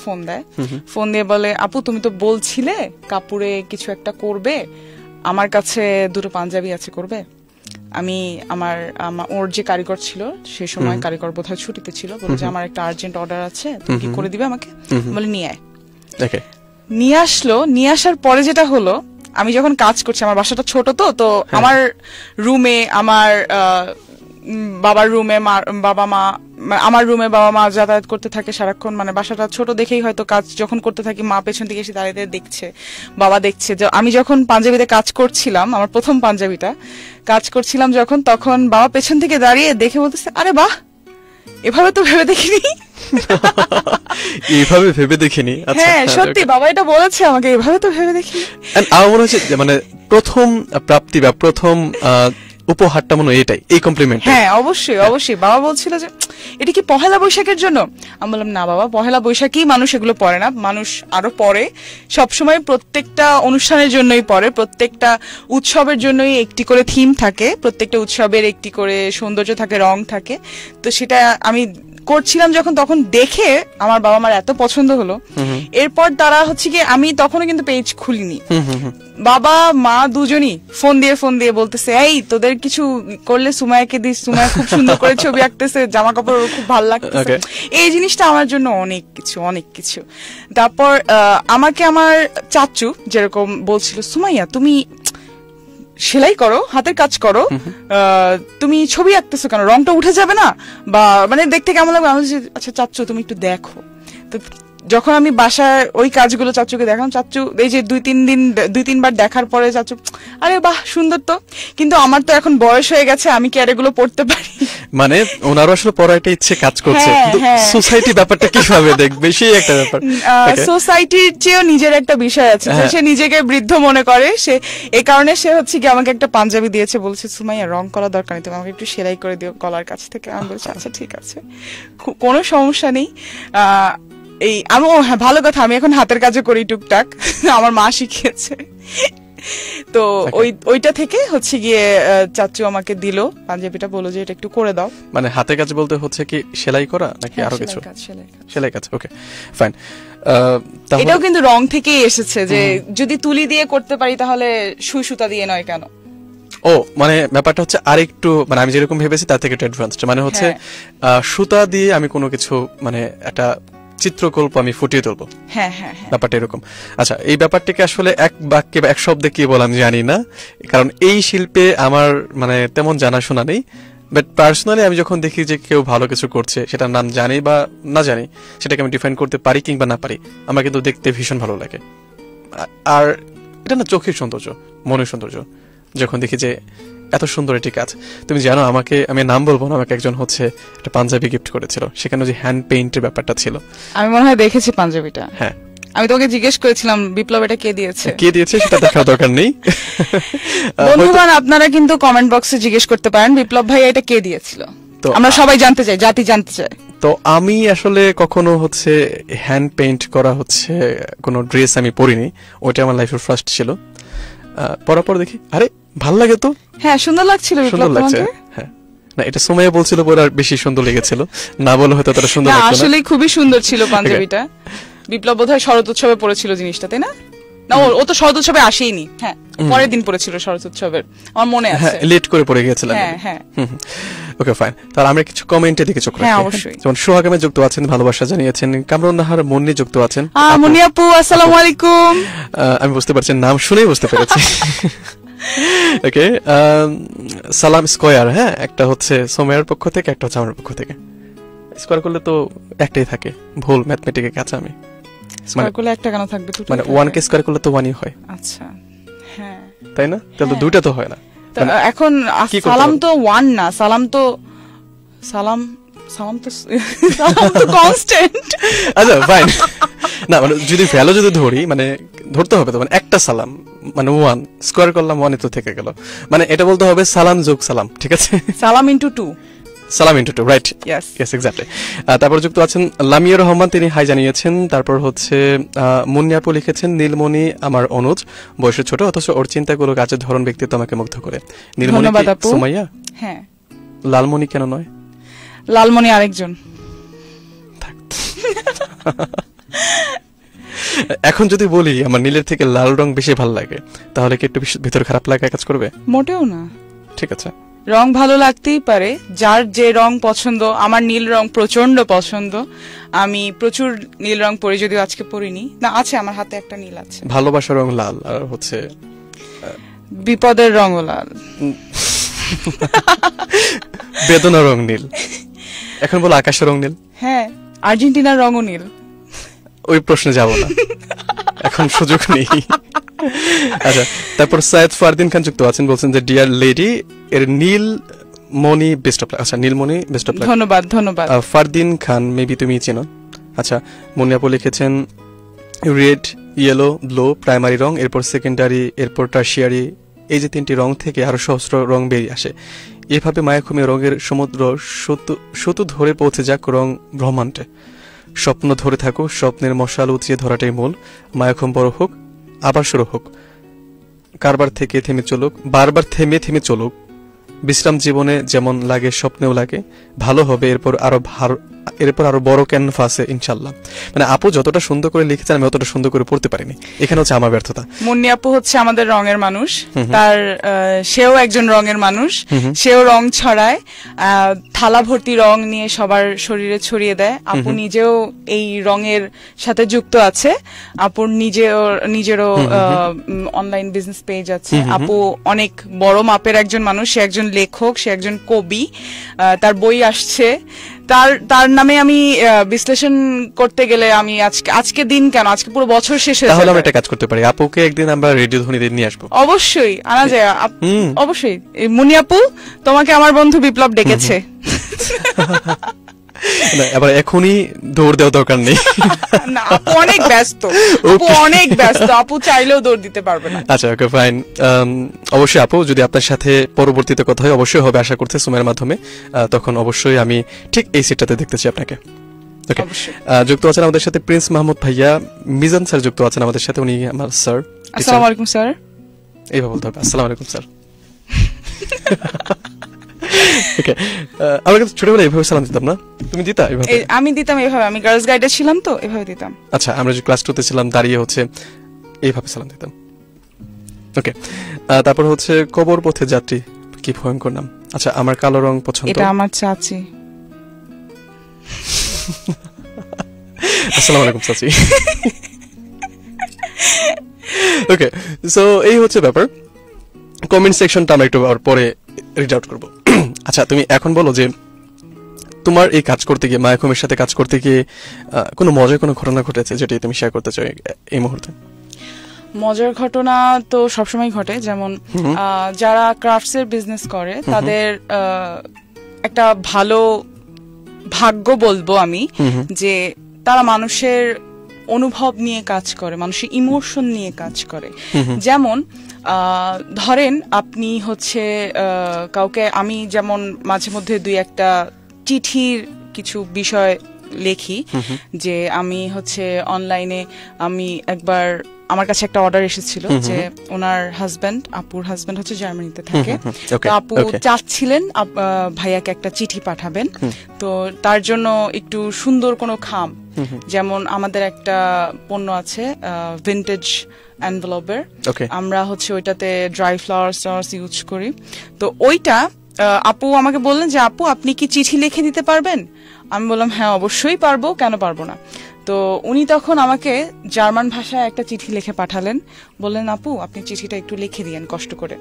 ফোন দিয়ে বলে, আপু তুমি তো বলছিলে কাপড়ে কিছু একটা করবে, আমার কাছে 2টো পাঞ্জাবি আছে, করবে? আমি ওর যে কারিগর ছিল সেই সময়, কারিগর বোধহয় ছুটিতে ছিল, বলে যে আমার একটা আর্জেন্ট অর্ডার আছে, তুমি কি করে দিবে আমাকে? বলে নিয়ে আয়। নিয়ে আসলো। নিয়ে আসার পরে যেটা হলো, আমি যখন কাজ করছি, আমার বাসাটা ছোট, তো আমার রুমে আমার বাবার রুমে আমার রুমে বাবা মা যাতায়াত করতে থাকে সারাক্ষণ। মানে বাসাটা ছোট দেখেই হয়তো কাজ যখন করতে থাকি, মা পেছন থেকে এসে দাঁড়িয়ে দেখছে, বাবা দেখছে। আমি যখন পাঞ্জাবিতে কাজ করছিলাম, আমার প্রথম পাঞ্জাবিটা কাজ করছিলাম যখন, তখন বাবা পেছন থেকে দাঁড়িয়ে দেখে বলতেছে, আরে বাহ, এভাবে তো ভেবে দেখিনি। এইভাবে ভেবে দেখিনি। হ্যাঁ সত্যি বাবা এটা বলেছে আমাকে, এভাবে তো ভেবে দেখিনি। আমার মনে হচ্ছে মানে প্রথম প্রাপ্তি বা প্রথম উপহারটা মনে হয় এটাই, এই কমপ্লিমেন্ট। হ্যাঁ অবশ্যই বাবা বলছিল যে এটা কি পহেলা বৈশাখের জন্য? আমি বললাম না বাবা, পহেলা বৈশাখী মানুষ এগুলো পরে না, মানুষ আরো পরে, সবসময় প্রত্যেকটা অনুষ্ঠানের জন্যই পরে, প্রত্যেকটা উৎসবের জন্যই একটি করে থিম থাকে, প্রত্যেকটা উৎসবের একটি করে সৌন্দর্য থাকে, রং থাকে। তো সেটা আমি করছিলাম যখন, তখন দেখে আমার বাবা মার এত পছন্দ হলো, এরপর তারা হচ্ছে কি, আমি তখনও কিন্তু পেজ খুলিনি, বাবা মা দুজনই ফোন দিয়ে বলতেছে, এই তোদের কিছু করলে সুমাইয়াকে দিস, সুমাইয়া খুব সুন্দর করে ছবি আঁকতেছে, জামা কাপড় খুব ভালো লাগতেছে। এই জিনিসটা আমার জন্য অনেক কিছু। তারপর আমাকে আমার চাচু যেরকম বলছিল, সুমাইয়া তুমি সেলাই করো, হাতের কাজ করো, তুমি ছবি আঁকতেছো কেন, রংটা উঠে যাবে না, বা মানে দেখতে কেমন লাগবে। আমি বলছি আচ্ছা চাচু তুমি একটু দেখো। তো যখন আমি বাসায় ওই কাজগুলো চাচুকে দেখালাম, চাচু এই যে 2-3 বার দেখার পরে চাচু, আরে বাহ সুন্দর তো, কিন্তু আমার তো এখন বয়স হয়ে গেছে, আমি কি আর এগুলো পড়তে পারি? মানে ওনারও আসলে পড়াটা ইচ্ছে কাজ করছে, কিন্তু সোসাইটি ব্যাপারটা কিভাবে দেখবে সেই একটা ব্যাপার। সোসাইটির চেয়েও নিজের একটা বিষয় আছে, সে নিজেকে বৃদ্ধ মনে করে, সে এই কারণে সে হচ্ছে কি আমাকে একটা পাঞ্জাবি দিয়েছে, বলছে সুমাইয়া রং করা দরকার নেই, তুমি আমাকে একটু সেলাই করে দিও গলার কাছ থেকে। আমি বলছি আচ্ছা ঠিক আছে, কোনো সমস্যা নেই। এই আমি হ্যাঁ ভালো কথা, আমি এখন হাতের কাজও করি টুকটাক, আমার মা শিখিয়েছে। তো ওইটা থেকে হচ্ছে গিয়ে চাচু আমাকে দিল পাঞ্জাবিটা, বললো যে এটা একটু করে দাও। মানে হাতের কাজ বলতে হচ্ছে কি সেলাই করা নাকি আরো কিছু? সেলাই কাজ। Okay fine. এটাও কিন্তু রং থেকেই এসেছে, যে যদি তুলি দিয়ে করতে পারি তাহলে সুই সুতা দিয়ে নয় কেন। ও মানে ব্যাপারটা হচ্ছে আরেকটু, মানে আমি যেরকম ভেবেছি তার থেকে একটু অ্যাডভান্সড, মানে হচ্ছে সুতা দিয়ে আমি কোনো কিছু মানে একটা চিত্রকল্প আমি ফুটিয়ে তুলবো, ব্যাপারটা এরকম। আচ্ছা, এই ব্যাপারটাকে আসলে এক বাক্যে বা এক শব্দে কি বলে আমি জানি না, কারণ এই শিল্পে আমার মানে তেমন জানাশোনা নেই। বাট পার্সোনালি আমি যখন দেখি যে কেউ ভালো কিছু করছে, সেটার নাম জানি বা না জানি, সেটাকে আমি ডিফাইন করতে পারি কিংবা না পারি, আমার কিন্তু দেখতে ভীষণ ভালো লাগে। আর এটা না চোখের সৌন্দর্য, মনের সৌন্দর্য, যখন দেখি যে এত সুন্দর একটি কাজ। তুমি জানো আমাকে, আমি নাম বলবো না, আমাকে একজন হচ্ছে একটা পাঞ্জাবি গিফট করেছিল, সেখানে যে হ্যান্ড পেইন্টের ব্যাপারটা ছিল। আমি মনে হয় দেখেছি পাঞ্জাবিটা। হ্যাঁ, আমি তোকে জিজ্ঞেস করেছিলাম বিপ্লব এটা কে দিয়েছে সেটা দেখার দরকার নেই। বন্ধুগণ আপনারা কিন্তু কমেন্ট বক্সে জিজ্ঞেস করতে পারেন বিপ্লব ভাই এটা কে দিয়েছিল, তো আমরা সবাই জানতে চাই, জাতি জানতে চায়। তো আমি আসলে কখনো হচ্ছে হ্যান্ড পেইন্ট করা হচ্ছে কোনো ড্রেস আমি পরিনি, ওটা আমার লাইফের ফার্স্ট ছিল। পরার পর দেখি আরে ভালো লাগে তো, হ্যাঁ সুন্দর লাগছিল, সুন্দর লাগছে। হ্যাঁ না, এটা সুমাইয়া বলছিল পরে আর বেশি সুন্দর লেগেছিল, না বলে হয়তো ততটা সুন্দর লাগতো না। আসলে খুবই সুন্দর ছিল পাঞ্জাবিটা। বিপ্লব বোধহয় শরৎ উৎসবে পড়েছিল জিনিসটা, তাই না? না ও তো শরৎ উৎসবে আসেইনি, হ্যাঁ পরের দিন পড়েছিল শরৎ উৎসবের, আমার মনে আছে। লেট করে পড়ে গিয়েছিলাম। হ্যাঁ ওকে ফাইন। তাহলে আমরা কিছু কমেন্টের দিকে চোখ রাখি। হ্যাঁ অবশ্যই। যেমন সোহাগামে যুক্ত আছেন, ভালোবাসা জানিয়েছেন। কামরুন নাহার মুন্নি যুক্ত আছেন। মুন্নি আপু আসসালামু আলাইকুম। আমি বুঝতে পারছি, নাম শুনেই বুঝতে পেরেছি। ওকে, সালাম স্কয়ার, হ্যাঁ একটা হচ্ছে সোমেয়ার পক্ষ থেকে, একটা হচ্ছে আমার পক্ষ থেকে। স্কয়ার করলে তো একটাই থাকে, ভুল ম্যাথমেটিকে কাছে আমি। স্কয়ার করলে একটা কেন থাকবে? মানে 1 কে স্কয়ার করলে তো 1ই হয়। আচ্ছা হ্যাঁ, তাই না? তাহলে তো দুইটা তো হয় না। এখন সালাম তো 1 না, সালাম তো কনস্ট্যান্ট। আচ্ছা ফাইন। না মানে যদি ভ্যালু যদি ধরি, মানে ধরতে হবে তো, মানে একটা সালাম মানে 1 স্কয়ার করলাম 1 তো থেকে গেল, মানে এটা বলতে হবে সালাম যোগ সালাম, ঠিক আছে? সালাম ইনটু 2, সালাম ইনটু 2, রাইট? Yes exactly. তারপর যুক্ত আছেন লামিয়া রহমান, তিনি হাই জানিয়েছেন। তারপর হচ্ছে মুন্নি আপু লিখেছেন, নীলমণি আমার অনুজ, বয়সে ছোট অথচ ওর চিন্তাগুলো, কাজের ধরন, ব্যক্তিত্ব আমাকে মুগ্ধ করে। নীলমণি সুমাইয়া? হ্যাঁ। লালমণি কেন নয়? লালমণি আরেকজন। এখন যদি বলি আমার নীলের থেকে লাল রং বেশি ভালো লাগে, তাহলে কি একটু ভিতর খারাপ লাগা কাজ করবে? মোটেও না। ঠিক আছে, রং ভালো লাগতেই পারে, যার যে রং পছন্দ। আমার নীল রং প্রচন্ড পছন্দ, আমি প্রচুর নীল রং পরি, যদিও আজকে পরিনি। না আছে, আমার হাতে একটা নীল আছে। ভালোবাসার রং লাল, আর হচ্ছে বিপদের রং লাল, বেদনার রং নীল। এখন বলো আকাশের রং নীল। হ্যাঁ, আর্জেন্টিনার রঙও নীল। ওই প্রশ্নে যাব না, এখন সুযোগ নেই। আচ্ছা, তারপর সৈয়দ ফারদিন খান যুক্ত আছেন, বলছেন যে ডিয়ার লেডি এর নীল মনি বেস্ট অফ লাক। আচ্ছা, নীলমণি বেস্ট অফ লাক। ধন্যবাদ ধন্যবাদ। ফারদিন খান মেবি তুমি চেনো। আচ্ছা, মুন্নি আপু লিখেছেন রেড, ইয়েলো, ব্লু প্রাইমারি রং, এরপর সেকেন্ডারি, এরপর টার্সিয়ারি। এই যে 3টি রং থেকে আরো সহস্র রং বেরিয়ে আসে। এভাবে মায়াখুমে রঙের সমুদ্র শতু ধরে পৌঁছে যাক রং ব্রহ্মাণ্ডে। স্বপ্ন ধরে থাকো, স্বপ্নের মশাল উঁচিয়ে ধরাটাই মূল। মায়াখুম বড় হোক, আবার শুরু হোক, কারবার থেকে থেমে চলুক, বারবার থেমে থেমে চলুক, বিশ্রাম জীবনে যেমন লাগে স্বপ্নেও লাগে, ভালো হবে এরপর আরো বড় ক্যানভাসে ইনশাল্লাহ। মানে আপু যতটা সুন্দর করে লিখেছেন আমি অতটা সুন্দর করে পড়তে পারিনি, এখানে হচ্ছে আমার ব্যর্থতা। মুন্নি আপু হচ্ছে আমাদের রঙের মানুষ, তার সেও একজন রঙের মানুষ, সেও রং ছড়ায়, থালা ভর্তি রং নিয়ে সবার শরীরে ছড়িয়ে দেয়। আপু নিজেও এই রঙের সাথে যুক্ত আছে, আপুর নিজেরও অনলাইন বিজনেস পেজ আছে। আপু অনেক বড় মাপের একজন মানুষ, সে একজন লেখক, সে একজন কবি, তার বই আসছে। তার নামে আমি বিশ্লেষণ করতে গেলে আমি আজকে দিন কেন আজকে পুরো বছর শেষ হয়ে যাবে। তাহলে আমরা একটা কাজ করতে পারি, আপুকে একদিন আমরা রেডিও ধ্বনিতে নিয়ে আসবো। অবশ্যই আনা যায়, অবশ্যই। মুন্নি আপু, তোমাকে আমার বন্ধু বিপ্লব ডেকেছে। এবার এখনই দৌড় দেওয়া দরকার নেই। না, আপু অনেক ব্যস্ত, আপু চাইলেও দৌড় দিতে পারবে না। আচ্ছা, ওকে, ফাইন। অবশ্যই আপু, যদি আপনার সাথে পরবর্তীতে কথা হয় অবশ্যই হবে, আশা করছি সুমাইয়ার মাধ্যমে, তখন অবশ্যই আমি ঠিক এই সিটটাতে দেখতে চাই আপনাকে। ওকে, যুক্ত আছেন আমাদের সাথে প্রিন্স মাহমুদ ভাইয়া, মিজান স্যার যুক্ত আছেন আমাদের সাথে, উনি আমার স্যার। আসসালামু আলাইকুম স্যার। এইভাবে বলতে হবে, আসসালামু আলাইকুম স্যার। ওকে, আমরা কিন্তু ছোটবেলায় এইভাবে সালাম দিতাম না, তুমি দিতা এইভাবে? আমি দিতাম এইভাবে, আমি গার্লস গাইডে ছিলাম তো এভাবে দিতাম। আচ্ছা, আমরা যে ক্লাস 2 তে ছিলাম দাঁড়িয়ে হচ্ছে এইভাবে সালাম দিতাম। ওকে, তারপর হচ্ছে কবর পথে যাত্রী, কি ভয়ঙ্কর নাম। আচ্ছা, আমার কালো রং পছন্দ। এটা আমার চাচি। আসসালামু আলাইকুম চাচি। ওকে, সো এই হচ্ছে ব্যাপার। কমেন্ট সেকশনটা আমরা একটু পরে রিড আউট করবো। আচ্ছা, তুমি এখন বলো যে তোমার এই কাজ করতে গিয়ে, মায়াকুমের সাথে কাজ করতে গিয়ে কোনো মজার কোনো ঘটনা ঘটেছে যেটি তুমি শেয়ার করতে চাও এই মুহূর্তে? মজার ঘটনা তো সবসময় ঘটে, যেমন যারা ক্রাফটসের বিজনেস করে তাদের একটা ভালো ভাগ্য বলবো আমি, যে তারা মানুষের অনুভব নিয়ে কাজ করে, মানুষের ইমোশন নিয়ে কাজ করে। যেমন ধরেন আপনি হচ্ছে কাউকে, আমি যেমন মাঝে মধ্যে দুই একটা চিঠির কিছু বিষয় লেখি, যে আমি হচ্ছে অনলাইনে, আমি একবার আমার কাছে একটা অর্ডার এসেছিল যে ওনার হাজবেন্ড, আপুর হাজবেন্ড হচ্ছে জার্মানিতে থাকে, তো আপু চাচ্ছিলেন ভাইয়াকে একটা চিঠি পাঠাবেন, তো তার জন্য একটু সুন্দর কোনো খাম, যেমন আমাদের একটা পণ্য আছে ভিন্টেজ এনভেলপের, আমরা হচ্ছে ওইটাতে ড্রাই ফ্লাওয়ার্স ইউজ করি। তো ওইটা আপু আমাকে বললেন যে আপু আপনি কি চিঠি লিখে দিতে পারবেন? আমি বললাম হ্যাঁ অবশ্যই পারবো, কেন পারবো না। তো উনি তখন আমাকে জার্মান ভাষায় একটা চিঠি লিখে পাঠালেন, বললেন আপু আপনি চিঠিটা একটু লিখে দিয়েন কষ্ট করে।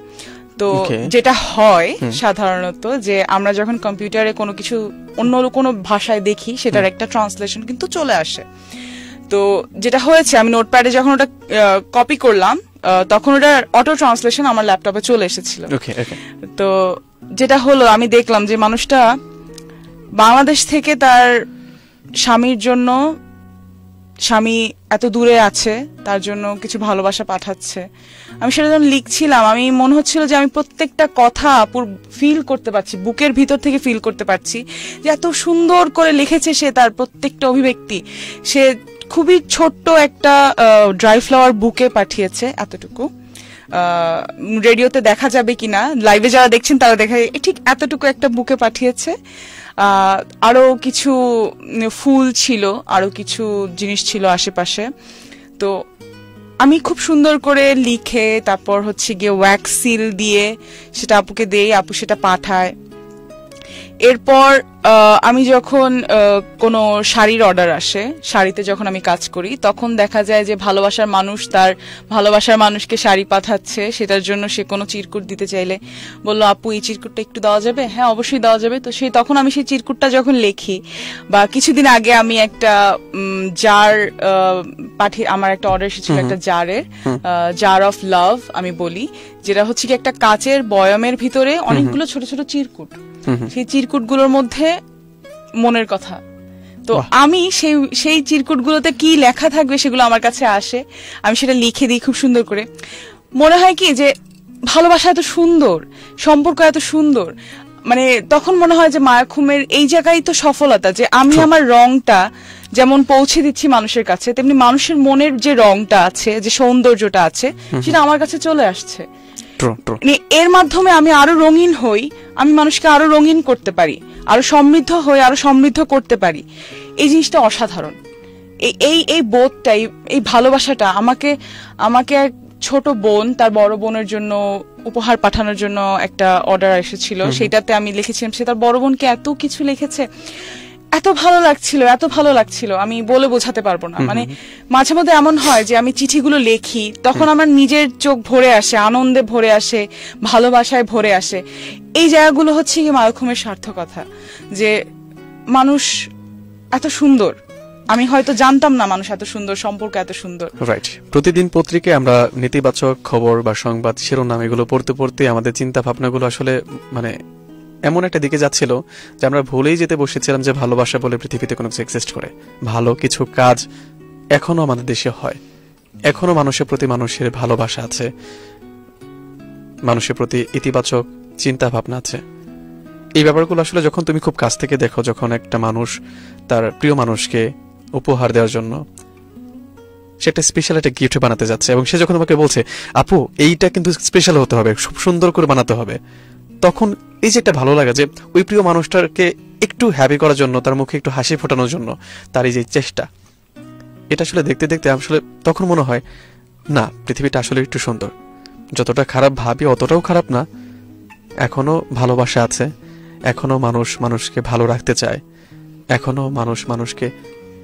তো যেটা হয় সাধারণত যে আমরা যখন কম্পিউটারে কোনো কিছু অন্য কোনো ভাষায় দেখি, সেটার একটা ট্রান্সলেশন কিন্তু চলে আসে। তো যেটা হয়েছে, আমি নোটপ্যাডে যখন ওটা কপি করলাম তখন ওটা অটো ট্রান্সলেশন আমার ল্যাপটপে চলে এসেছিল। তো যেটা হলো, আমি দেখলাম যে মানুষটা বাংলাদেশ থেকে তার স্বামীর জন্য, স্বামী এত দূরে আছে, তার জন্য কিছু ভালোবাসা পাঠাচ্ছে। আমি সেটা যখন লিখছিলাম, আমি মনে হচ্ছিল যে আমি প্রত্যেকটা কথা ফিল করতে পারছি, বুকের ভিতর থেকে ফিল করতে পারছি যে এত সুন্দর করে লিখেছে সে, তার প্রত্যেকটা অভিব্যক্তি। সে খুবই ছোট্ট একটা ড্রাই ফ্লাওয়ার বুকে পাঠিয়েছে, এতটুকু, রেডিওতে দেখা যাবে কিনা, লাইভে যারা দেখছেন তারা দেখা, ঠিক এতটুকু একটা বুকে পাঠিয়েছে। আরো কিছু ফুল ছিল, আরো কিছু জিনিস ছিল আশেপাশে। তো আমি খুব সুন্দর করে লিখে তারপর হচ্ছে গিয়ে ওয়্যাক্স সিল দিয়ে সেটা আপুকে দেই, আপু সেটা পাঠায়। এরপর আমি যখন কোনো শাড়ির অর্ডার আসে, শাড়িতে যখন আমি কাজ করি, তখন দেখা যায় যে ভালোবাসার মানুষ তার ভালোবাসার মানুষকে শাড়ি পাঠাচ্ছে, সেটার জন্য সে কোনো চিরকুট দিতে চাইলে বললো আপু এই চিরকুটটা একটু দেওয়া যাবে? হ্যাঁ অবশ্যই দেওয়া যাবে। তো তখন আমি সেই চিরকুটটা যখন লিখি, বা কিছুদিন আগে আমি একটা জার পাঠিয়ে, আমার একটা অর্ডার এসেছিল একটা জারের, জার অফ লাভ আমি বলি, যেটা হচ্ছে কি একটা কাচের বয়ামের ভিতরে অনেকগুলো ছোট ছোট চিরকুট, সেই চিরকুটগুলোর মধ্যে মনের কথা। তো আমি সেই চিরকুটগুলোতে কি লেখা থাকবে সেগুলো আমার কাছে আসে, আমি সেটা লিখে দিই খুব সুন্দর করে। মনে হয় কি যে ভালোবাসা এত সুন্দর, সম্পর্ক এত সুন্দর, মানে তখন মনে হয় যে মায়াখুমের এই জায়গায় তো সফলতা, যে আমি আমার রংটা যেমন পৌঁছে দিচ্ছি মানুষের কাছে, তেমনি মানুষের মনের যে রংটা আছে, যে সৌন্দর্যটা আছে, সেটা আমার কাছে চলে আসছে। এর মাধ্যমে আমি আরো রঙিন হই, আমি মানুষকে আরো রঙিন করতে পারি, আরো সমৃদ্ধ হই, আরো সমৃদ্ধ করতে পারি। এই জিনিসটা অসাধারণ। এই বোধটা, এই ভালোবাসাটা আমাকে এক ছোট বোন তার বড় বোনের জন্য উপহার পাঠানোর জন্য একটা অর্ডার এসেছিল, সেটাতে আমি লিখেছিলাম। সে তার বড় বোনকে এত কিছু লিখেছে, এত ভালো লাগছিল, আমি বলে বোঝাতে পারবো না। মানে মাঝে মধ্যে এমন হয় যে আমি চিঠিগুলো লেখি, তখন আমার নিজের চোখ ভরে আসে, আনন্দে ভরে আসে, ভালোবাসায় ভরে আসে। এই জায়গাগুলো হচ্ছে কি মায়খুমের সার্থকতা, যে মানুষ এত সুন্দর। আমি হয়তো জানতাম না মানুষ এত সুন্দর, সম্পর্ক এত সুন্দর। রাইট। প্রতিদিন পত্রিকায় আমরা নেতিবাচক খবর বা সংবাদ শিরোনাম এগুলো পড়তে পড়তে আমাদের চিন্তা ভাবনাগুলো আসলে মানে এমন একটা দিকে যাচ্ছিল যে আমরা ভুলেই যেতে বসেছিলাম যে ভালোবাসা বলে পৃথিবীতে কোনো কিছু এক্সিস্ট করে। ভালো কিছু কাজ এখনো আমাদের দেশে হয়, এখনো মানুষের প্রতি মানুষের ভালোবাসা আছে, মানুষের প্রতি ইতিবাচক চিন্তা ভাবনা আছে। এই ব্যাপারগুলো আসলে যখন তুমি খুব কাছ থেকে দেখো, যখন একটা মানুষ তার প্রিয় মানুষকে উপহার দেওয়ার জন্য সেটা স্পেশাল একটা গিফট বানাতে যাচ্ছে, এবং সে যখন তোমাকে বলছে আপু এইটা কিন্তু স্পেশাল হতে হবে, খুব সুন্দর করে বানাতে হবে, তখন এই যে একটা ভালো লাগা যে ওই প্রিয় মানুষটাকে একটু হ্যাপি করার জন্য, তার মুখে একটু হাসি ফোটানোর জন্য তার এই যে চেষ্টা, এটা আসলে দেখতে দেখতে আসলে তখন মনে হয় না, পৃথিবীটা আসলে একটু সুন্দর। যতটা খারাপ ভাবি অতটাও খারাপ না, এখনো ভালোবাসা আছে, এখনো মানুষ মানুষকে ভালো রাখতে চায়, এখনো মানুষ মানুষকে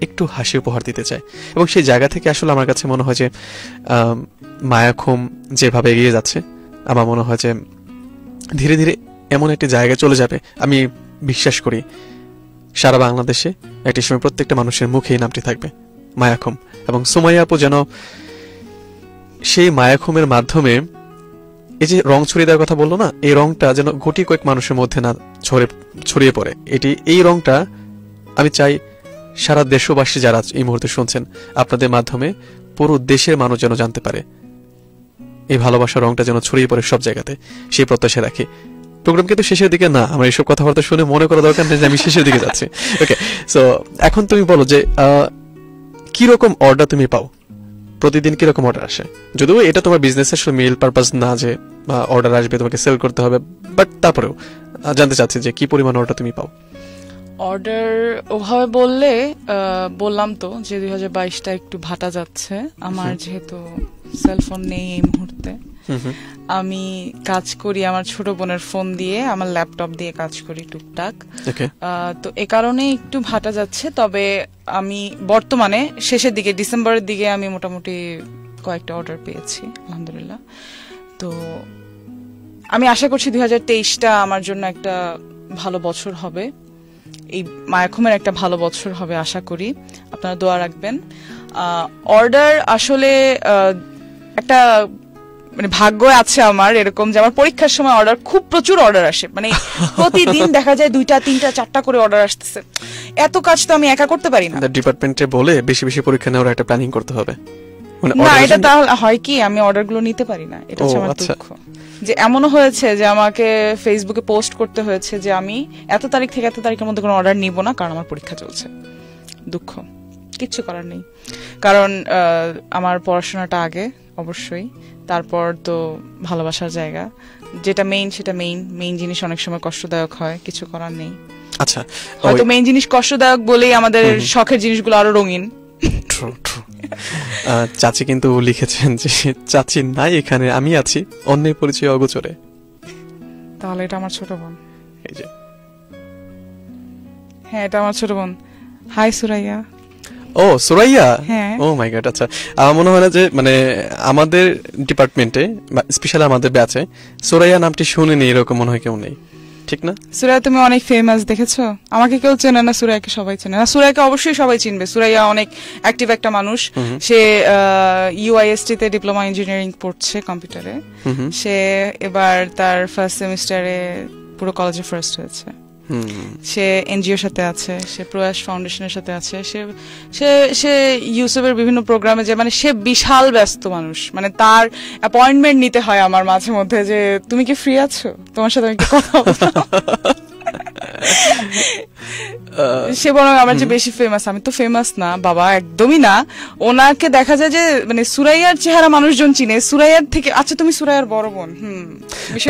একটু হাসি উপহার দিতে চায়। এবং সেই জায়গা থেকে আসলে আমার কাছে মনে হয় যে মায়াখুম যেভাবে এগিয়ে যাচ্ছে, আমার মনে হয় যে ধীরে ধীরে এমন একটি জায়গায় চলে যাবে, আমি বিশ্বাস করি সারা বাংলাদেশে একটি সময় প্রত্যেকটা মানুষের মুখে এই নামটি থাকবে, মায়াখুম। এবং সুমাইয়া আপু যেন সেই মায়াখুমের মাধ্যমে এই যে রং ছড়িয়ে দেওয়ার কথা বললো না, এই রংটা যেন গুটি কয়েক মানুষের মধ্যে না ছড়িয়ে পড়ে। এই রংটা আমি চাই সারা দেশবাসী যারা এই মুহূর্তে শুনছেন, আপনাদের মাধ্যমে পুরো দেশের মানুষ যেন জানতে পারে, এই ভালোবাসার রংটা যেন ছড়িয়ে পড়ে সব জায়গাতে, সেই প্রত্যাশা রাখি। প্রোগ্রাম কিন্তু শেষের দিকে না, আমার এইসব কথাবার্তা শুনে মনে করা দরকার নেই যে আমি শেষের দিকে যাচ্ছি। ওকে, সো এখন তুমি বলো যে কিরকম অর্ডার তুমি পাও, প্রতিদিন কিরকম অর্ডার আসে? যদিও এটা তোমার বিজনেসের মেইল পারপাস না যে অর্ডার আসবে তোমাকে সেল করতে হবে, বাট তারপরেও জানতে চাচ্ছি যে কি পরিমাণ অর্ডার তুমি পাও। অর্ডার ওভাবে বললে বললাম তো যে 2022টা একটু ভাটা যাচ্ছে আমার, যেহেতু সেলফোন নেই এই মুহূর্তে। আমি কাজ করি আমার ছোট বোনের ফোন দিয়ে, আমার ল্যাপটপ দিয়ে কাজ করি টুকটাক, তো এ কারণে একটু ভাটা যাচ্ছে। তবে আমি বর্তমানে শেষের দিকে, ডিসেম্বরের দিকে আমি মোটামুটি কয়েকটা অর্ডার পেয়েছি আলহামদুলিল্লাহ। তো আমি আশা করছি 2023টা আমার জন্য একটা ভালো বছর হবে, এই মায়াখুমের একটা ভালো বছর হবে আশা করি, আপনারা দোয়া রাখবেন। অর্ডার আসলে একটা মানে ভাগ্য আছে আমার এরকম যে আমার পরীক্ষার সময় অর্ডার খুব প্রচুর অর্ডার আসে, মানে প্রতিদিন দেখা যায় 2টা 3টা 4টা করে অর্ডার আসতেছে। এত কাজ তো আমি একা করতে পারি না, ডিপার্টমেন্টে বলে বেশি বেশি পরীক্ষা নেওয়ার একটা প্ল্যানিং করতে হবে। না, এটা তাহলে হয় কি আমি অর্ডার গুলো নিতে পারি না, এটা হচ্ছে আমার দুঃখ। যে এমনও হয়েছে যে আমাকে ফেসবুকে পোস্ট করতে হয়েছে যে আমি এত তারিখ থেকে এত তারিখের মধ্যে কোনো অর্ডার নিব না, কারণ আমার পরীক্ষা চলছে। দুঃখ, কিচ্ছু করার নেই, কারণ আমার পড়াশোনাটা আগে অবশ্যই, তারপর তো ভালোবাসার জায়গা, যেটা মেইন সেটা মেইন জিনিস অনেক সময় কষ্টদায়ক হয়, কিছু করার নেই। আচ্ছা, হয়তো মেইন জিনিস কষ্টদায়ক বলেই আমাদের শখের জিনিসগুলো আরো রঙিন। চাচি কিন্তু লিখেছেন যে চাচি নাই এখানে, আমি আছি অন্যের পরিচয় অগোচরে। তাহলে এটা আমার ছোট বোন। এই যে, হ্যাঁ এটা আমার ছোট বোন। হাই সুরাইয়া। ও সুরাইয়া, হ্যাঁ। ও মাই গড। আচ্ছা, আমার মনে হয় না যে মানে আমাদের ডিপার্টমেন্টে বা স্পেশালি আমাদের ব্যাচে সুরাইয়া নামটি শুনিনি এরকম মনে হয় কেউ নেই, ঠিক না? সুরাইয়া তুমি অনেক ফেমাস, দেখেছো? আমাকে কেউ চেনে না, সুরাইয়াকে সবাই চেনে না। সুরাইয়াকে অবশ্যই সবাই চিনবে, সুরাইয়া অনেক অ্যাক্টিভ একটা মানুষ। সে ইউআইএসটি তে ডিপ্লোমা ইঞ্জিনিয়ারিং পড়ছে কম্পিউটারে। সে এবার তার ফার্স্ট সেমিস্টারে পুরো কলেজে ফার্স্ট হয়েছে। সে এনজিওর সাথে আছে, সে প্রয়াস ফাউন্ডেশনের সাথে আছে, সে ইউসুফের বিভিন্ন প্রোগ্রামে যে, মানে সে বিশাল ব্যস্ত মানুষ, মানে তার অ্যাপয়েন্টমেন্ট নিতে হয় আমার মাঝে মধ্যে যে তুমি কি ফ্রি আছো, তোমার সাথে আমি একটু কথা বলবো। সে বরং আমার যে বেশি ফেমাস, আমি তো ফেমাস না বাবা, একদমই না। ওনাকে দেখা যায় যে মানে সুরাইয়ার চেহারা মানুষজন চিনে, সুরাইয়ার থেকে। আচ্ছা তুমি সুরাইয়ার বড় বোন?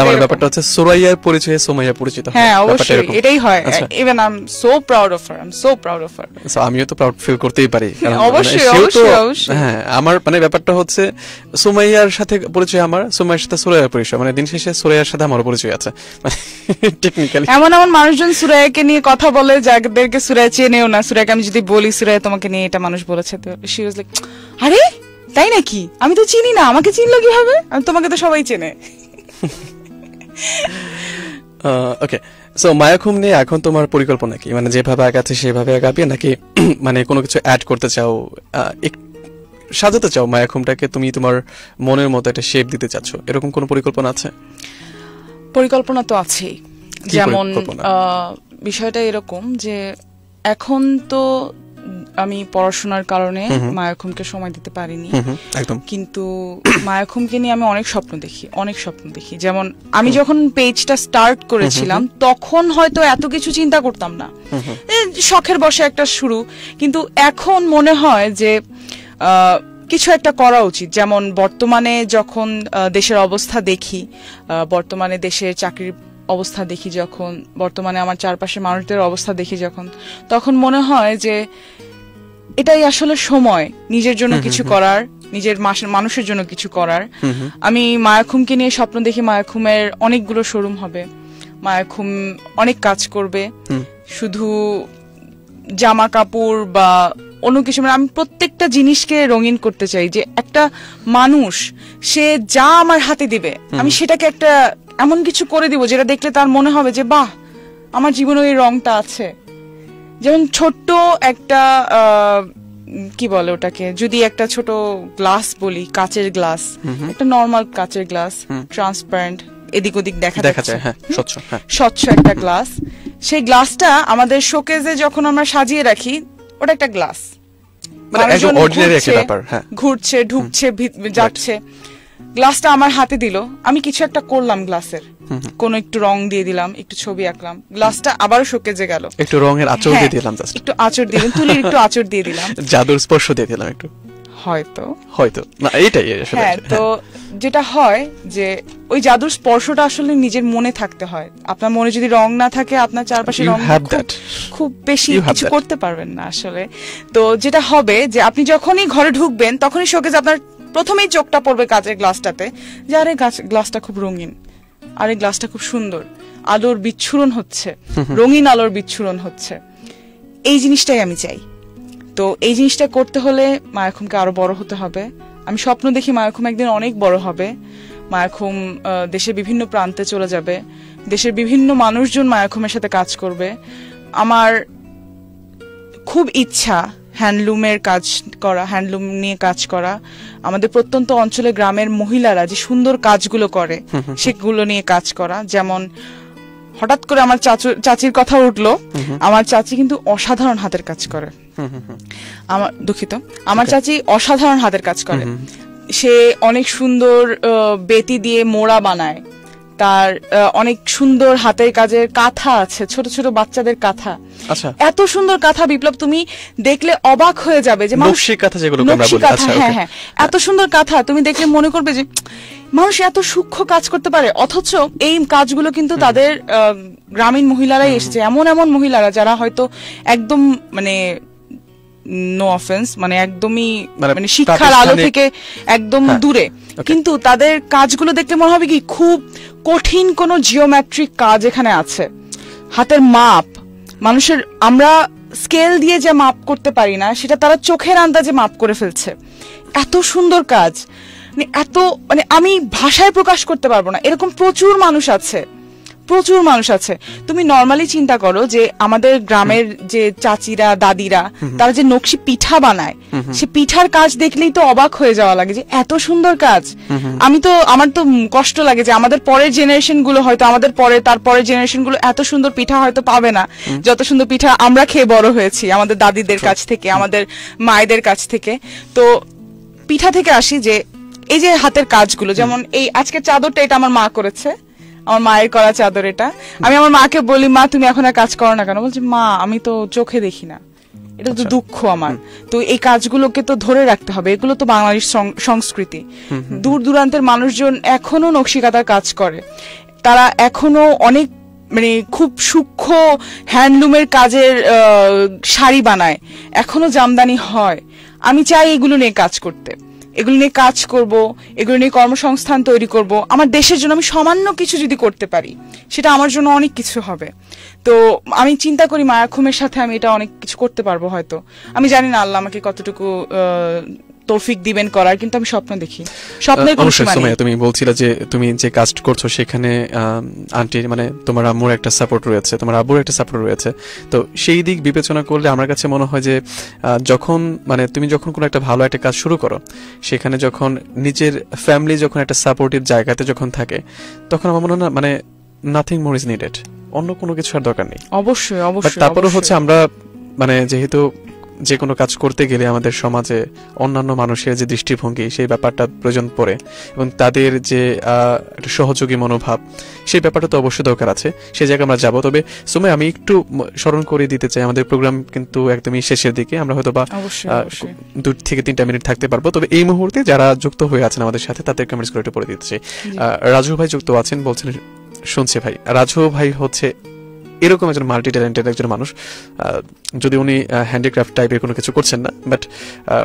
আমার ব্যাপারটা হচ্ছে সুরাইয়ার পরিচয়ে সুমাইয়া পরিচিত। হ্যাঁ অবশ্যই এটাই হয়। Even I am so proud of her, I am so proud of her. So আমিও তো প্রাউড ফিল করতেই পারি। অবশ্যই অবশ্যই। হ্যাঁ আমার মানে ব্যাপারটা হচ্ছে সুমাইয়ার সাথে পরিচয় আমার, সুমাইয়ার সাথে সুরাইয়ার পরিচয়, মানে দিন শেষে সুরাইয়ার সাথে আমার পরিচয় আছে টেকনিক্যালি। এমন এমন মানুষজন সুরাইয়াকে নিয়ে কথা বলে যাদেরকে সুরাইয়া চেনেও না। সুরাইয়াকে আমি যদি বলি সুরাইয়া তোমাকে নিয়ে এটা মানুষ বলেছে, তো শি ওয়াজ লাইক আরে তাই নাকি, আমি তো চিনি না, আমাকে চিনলো কিভাবে, আমি তোমাকে তো সবাই চেনে। ওকে, সো মায়াখুম নিয়ে এখন তোমার পরিকল্পনা কি? মানে যেভাবে আগাচ্ছে সেভাবে আগাবে নাকি মানে কোনো কিছু অ্যাড করতে চাও, সাজাতে চাও মায়াখুমটাকে, তুমি তোমার মনের মতো একটা শেপ দিতে চাচ্ছ, এরকম কোনো পরিকল্পনা আছে? পরিকল্পনা তো আছেই। যেমন বিষয়টা এরকম যে এখন তো আমি পড়াশোনার কারণে মায়াখুমকে সময় দিতে পারিনি, কিন্তু মায়াখুমকে নিয়ে আমি অনেক স্বপ্ন দেখি। যেমন আমি যখন পেজটা স্টার্ট করেছিলাম তখন হয়তো এত কিছু চিন্তা করতাম না, শখের বসে একটা শুরু। কিন্তু এখন মনে হয় যে কিছু একটা করা উচিত। যেমন বর্তমানে যখন দেশের অবস্থা দেখি, বর্তমানে দেশের চাকরির অবস্থা দেখি, যখন বর্তমানে আমার চারপাশে মানুষদের অবস্থা দেখি যখন, তখন মনে হয় যে এটাই আসলে সময় নিজের জন্য কিছু করার, নিজের মানুষের জন্য কিছু করার। আমি মায়াখুমকে নিয়ে স্বপ্ন দেখি মায়াখুমের অনেকগুলো শোরুম হবে, মায়াখুম অনেক কাজ করবে, শুধু জামা কাপড় বা অন্য কিছু, মানে আমি প্রত্যেকটা জিনিসকে রঙিন করতে চাই। যে একটা মানুষ সে যা আমার হাতে দিবে আমি সেটাকে একটা এমন কিছু করে দিব যেটা দেখলে তার মনে হবে যে বাহ আমার জীবনে এই রংটা আছে। যেমন ছোট্ট একটা কি বলে ওটাকে, যদি একটা ছোট গ্লাস বলি, কাচের গ্লাস, একটা নর্মাল কাচের গ্লাস, ট্রান্সপারেন্ট, এদিক ওদিক দেখা যায়, স্বচ্ছ একটা গ্লাস। সেই গ্লাসটা আমাদের শোকেজে যখন আমরা সাজিয়ে রাখি, ওটা একটা গ্লাস, ঘুরছে ঢুকছে যাচ্ছে। গ্লাসটা আমার হাতে দিল, আমি কিছু একটা করলাম গ্লাসের, কোন একটু রং দিয়ে দিলাম, একটু ছবি আঁকলাম, গ্লাসটা আবারও শোকেজে গেল, একটু রঙের আঁচড় দিয়ে দিলাম, একটু আঁচড় দিয়ে তুলির একটু আঁচড় দিয়ে দিলাম, জাদুর স্পর্শ দিয়ে দিলাম একটু, হয়তো না এটাই আসলে। হ্যাঁ, তো যেটা হয় যে ওই জাদুর স্পর্শটা আসলে নিজের মনে থাকতে হয়। আপনার মনে যদি রং না থাকে, আপনার চারপাশে রং খুব বেশি কিছু করতে পারবেন না আসলে। তো যেটা হবে যে আপনি যখনই ঘরে ঢুকবেন তখনই শোকেজ আপনার প্রথমেই চোখটা পড়বে কাচের গ্লাসটাতে, যে আরে গ্লাসটা খুব রঙিন, আরে গ্লাসটা খুব সুন্দর, আলোর বিচ্ছুরণ হচ্ছে, রঙিন আলোর বিচ্ছুরণ হচ্ছে। এই জিনিসটাই আমি চাই। তো এই জিনিসটা করতে হলে মায়াখুমকে আরো বড় হতে হবে। আমি স্বপ্ন দেখি মায়াখুম একদিন অনেক বড় হবে, মায়াখুম দেশের বিভিন্ন প্রান্তে চলে যাবে, দেশের বিভিন্ন মানুষজন মায়াখুমের সাথে কাজ করবে। আমার খুব ইচ্ছা হ্যান্ডলুমের কাজ করা, হ্যান্ডলুম নিয়ে কাজ করা। আমাদের প্রত্যন্ত অঞ্চলে গ্রামের মহিলারা যে সুন্দর কাজগুলো করে সেগুলো নিয়ে কাজ করা। যেমন হঠাৎ করে আমার চাচির কথা উঠলো, আমার চাচি কিন্তু অসাধারণ হাতের কাজ করে। আমার চাচি অসাধারণ হাতের কাজ করে। সে অনেক সুন্দর বেতি দিয়ে মোড়া বানায়, তার অনেক সুন্দর হাতের কাজের কাঁথা আছে, ছোট ছোট বাচ্চাদের কাঁথা। এত সুন্দর কাঁথা বিপ্লব, তুমি দেখলে অবাক হয়ে যাবে যে নকশি কাঁথা, হ্যাঁ, এত সুন্দর কাঁথা তুমি দেখলে মনে করবে যে মানুষ এত সূক্ষ্ম কাজ করতে পারে। অথচ এই কাজগুলো কিন্তু তাদের গ্রামীণ মহিলারাই এসেছে, এমন এমন মহিলারা যারা হয়তো একদম মানে নো অফেন্স, মানে একদমই মানে শিক্ষার আলো থেকে একদম দূরে, কিন্তু তাদের কাজগুলো দেখতে মনে হবে কি খুব কঠিন কোন জিওমেট্রিক কাজ এখানে আছে। হাতের মাপ, মানুষের আমরা স্কেল দিয়ে যে মাপ করতে পারি না, সেটা তারা চোখের আন্দাজে মাপ করে ফেলছে। এত সুন্দর কাজ, এত মানে আমি ভাষায় প্রকাশ করতে পারবো না, এরকম প্রচুর মানুষ আছে। তুমি নর্মালি চিন্তা করো যে আমাদের গ্রামের যে চাচিরা দাদিরা তারা যে নকশি পিঠা বানায়, সে পিঠার কাজ দেখলেই তো অবাক হয়ে যাওয়া লাগে যে এত সুন্দর কাজ। আমার তো কষ্ট লাগে যে আমাদের পরের জেনারেশন গুলো হয়তো, আমাদের তারপরের জেনারেশন গুলো এত সুন্দর পিঠা হয়তো পাবে না, যত সুন্দর পিঠা আমরা খেয়ে বড় হয়েছি আমাদের দাদিদের কাছ থেকে, আমাদের মায়েদের কাছ থেকে। তো পিঠা থেকে আসি যে এই যে হাতের কাজগুলো, যেমন এই আজকের চাদরটা, এটা আমার মা করেছে, আমার মায়ের করা চাদর এটা। আমি আমার মাকে বলি, মা তুমি এখন আর কাজ করো না কেন? বলছি মা আমি তো চোখে দেখি না, এটা তো দুঃখ আমার, তো এই কাজগুলোকে তো ধরে রাখতে হবে, এগুলো তো বাংলাদেশ সংস্কৃতি। দূর দূরান্তের মানুষজন এখনো নকশিকাঁথার কাজ করে, তারা এখনো অনেক মানে খুব সূক্ষ্ম হ্যান্ডলুমের কাজের শাড়ি বানায়, এখনো জামদানি হয়। আমি চাই এগুলো নিয়ে কাজ করতে, এগুলো নিয়ে কাজ করব, এগুলো নিয়ে কর্মসংস্থান তৈরি করব। আমার দেশের জন্য আমি সামান্য কিছু যদি করতে পারি সেটা আমার জন্য অনেক কিছু হবে। তো আমি চিন্তা করি মায়াখুমের সাথে আমি এটা অনেক কিছু করতে পারবো হয়তো। আমি জানি না আল্লাহ আমাকে কতটুকু তৌফিক দিবেন করার, কিন্তু আমি স্বপ্ন দেখি, স্বপ্নের কোনো সীমা নেই। তুমি বলছিলে যে তুমি যে কাজ করছো সেখানে আন্টির মানে তোমার আম্মুর একটা সাপোর্ট রয়েছে, তোমার আব্বুর একটা সাপোর্ট রয়েছে। তো সেই দিক বিবেচনা করলে আমার কাছে মনে হয় যে যখন মানে তুমি যখন কোনো একটা ভালো একটা কাজ শুরু করো, সেখানে যখন নিজের ফ্যামিলি যখন একটা সাপোর্টিভ জায়গাতে যখন থাকে, তখন আমার মনে হয় না মানে নাথিং মোর ইজ নিডেড, অন্য কোনো কিছু আর দরকার নেই। অবশ্যই অবশ্যই। তারপরে হচ্ছে আমরা মানে যেহেতু যে কোনো কাজ করতে গেলে আমাদের সমাজে অন্যান্য মানুষের যে দৃষ্টিভঙ্গি সেই ব্যাপারটা প্রয়োজন পড়ে, এবং তাদের যে একটা সহযোগী মনোভাব সেই ব্যাপারটা তো অবশ্যই দরকার আছে, সেই জায়গায় আমরা যাবো। তবে সময় আমি একটু স্মরণ করে দিতে চাই, আমাদের প্রোগ্রাম কিন্তু একদমই শেষের দিকে, আমরা হয়তো বা 2 থেকে 3টা মিনিট থাকতে পারবো। তবে এই মুহূর্তে যারা যুক্ত হয়ে আছেন আমাদের সাথে তাদের কমেন্টস করে একটু পড়ে দিতে চাই। রাজু ভাই যুক্ত আছেন, বলছেন শুনছি ভাই। রাজু ভাই হচ্ছে এরকম একজন মাল্টি ট্যালেন্টেড একজন মানুষ, যদি উনি হ্যান্ডিক্রাফট টাইপের কোনো কিছু করছেন না, বাট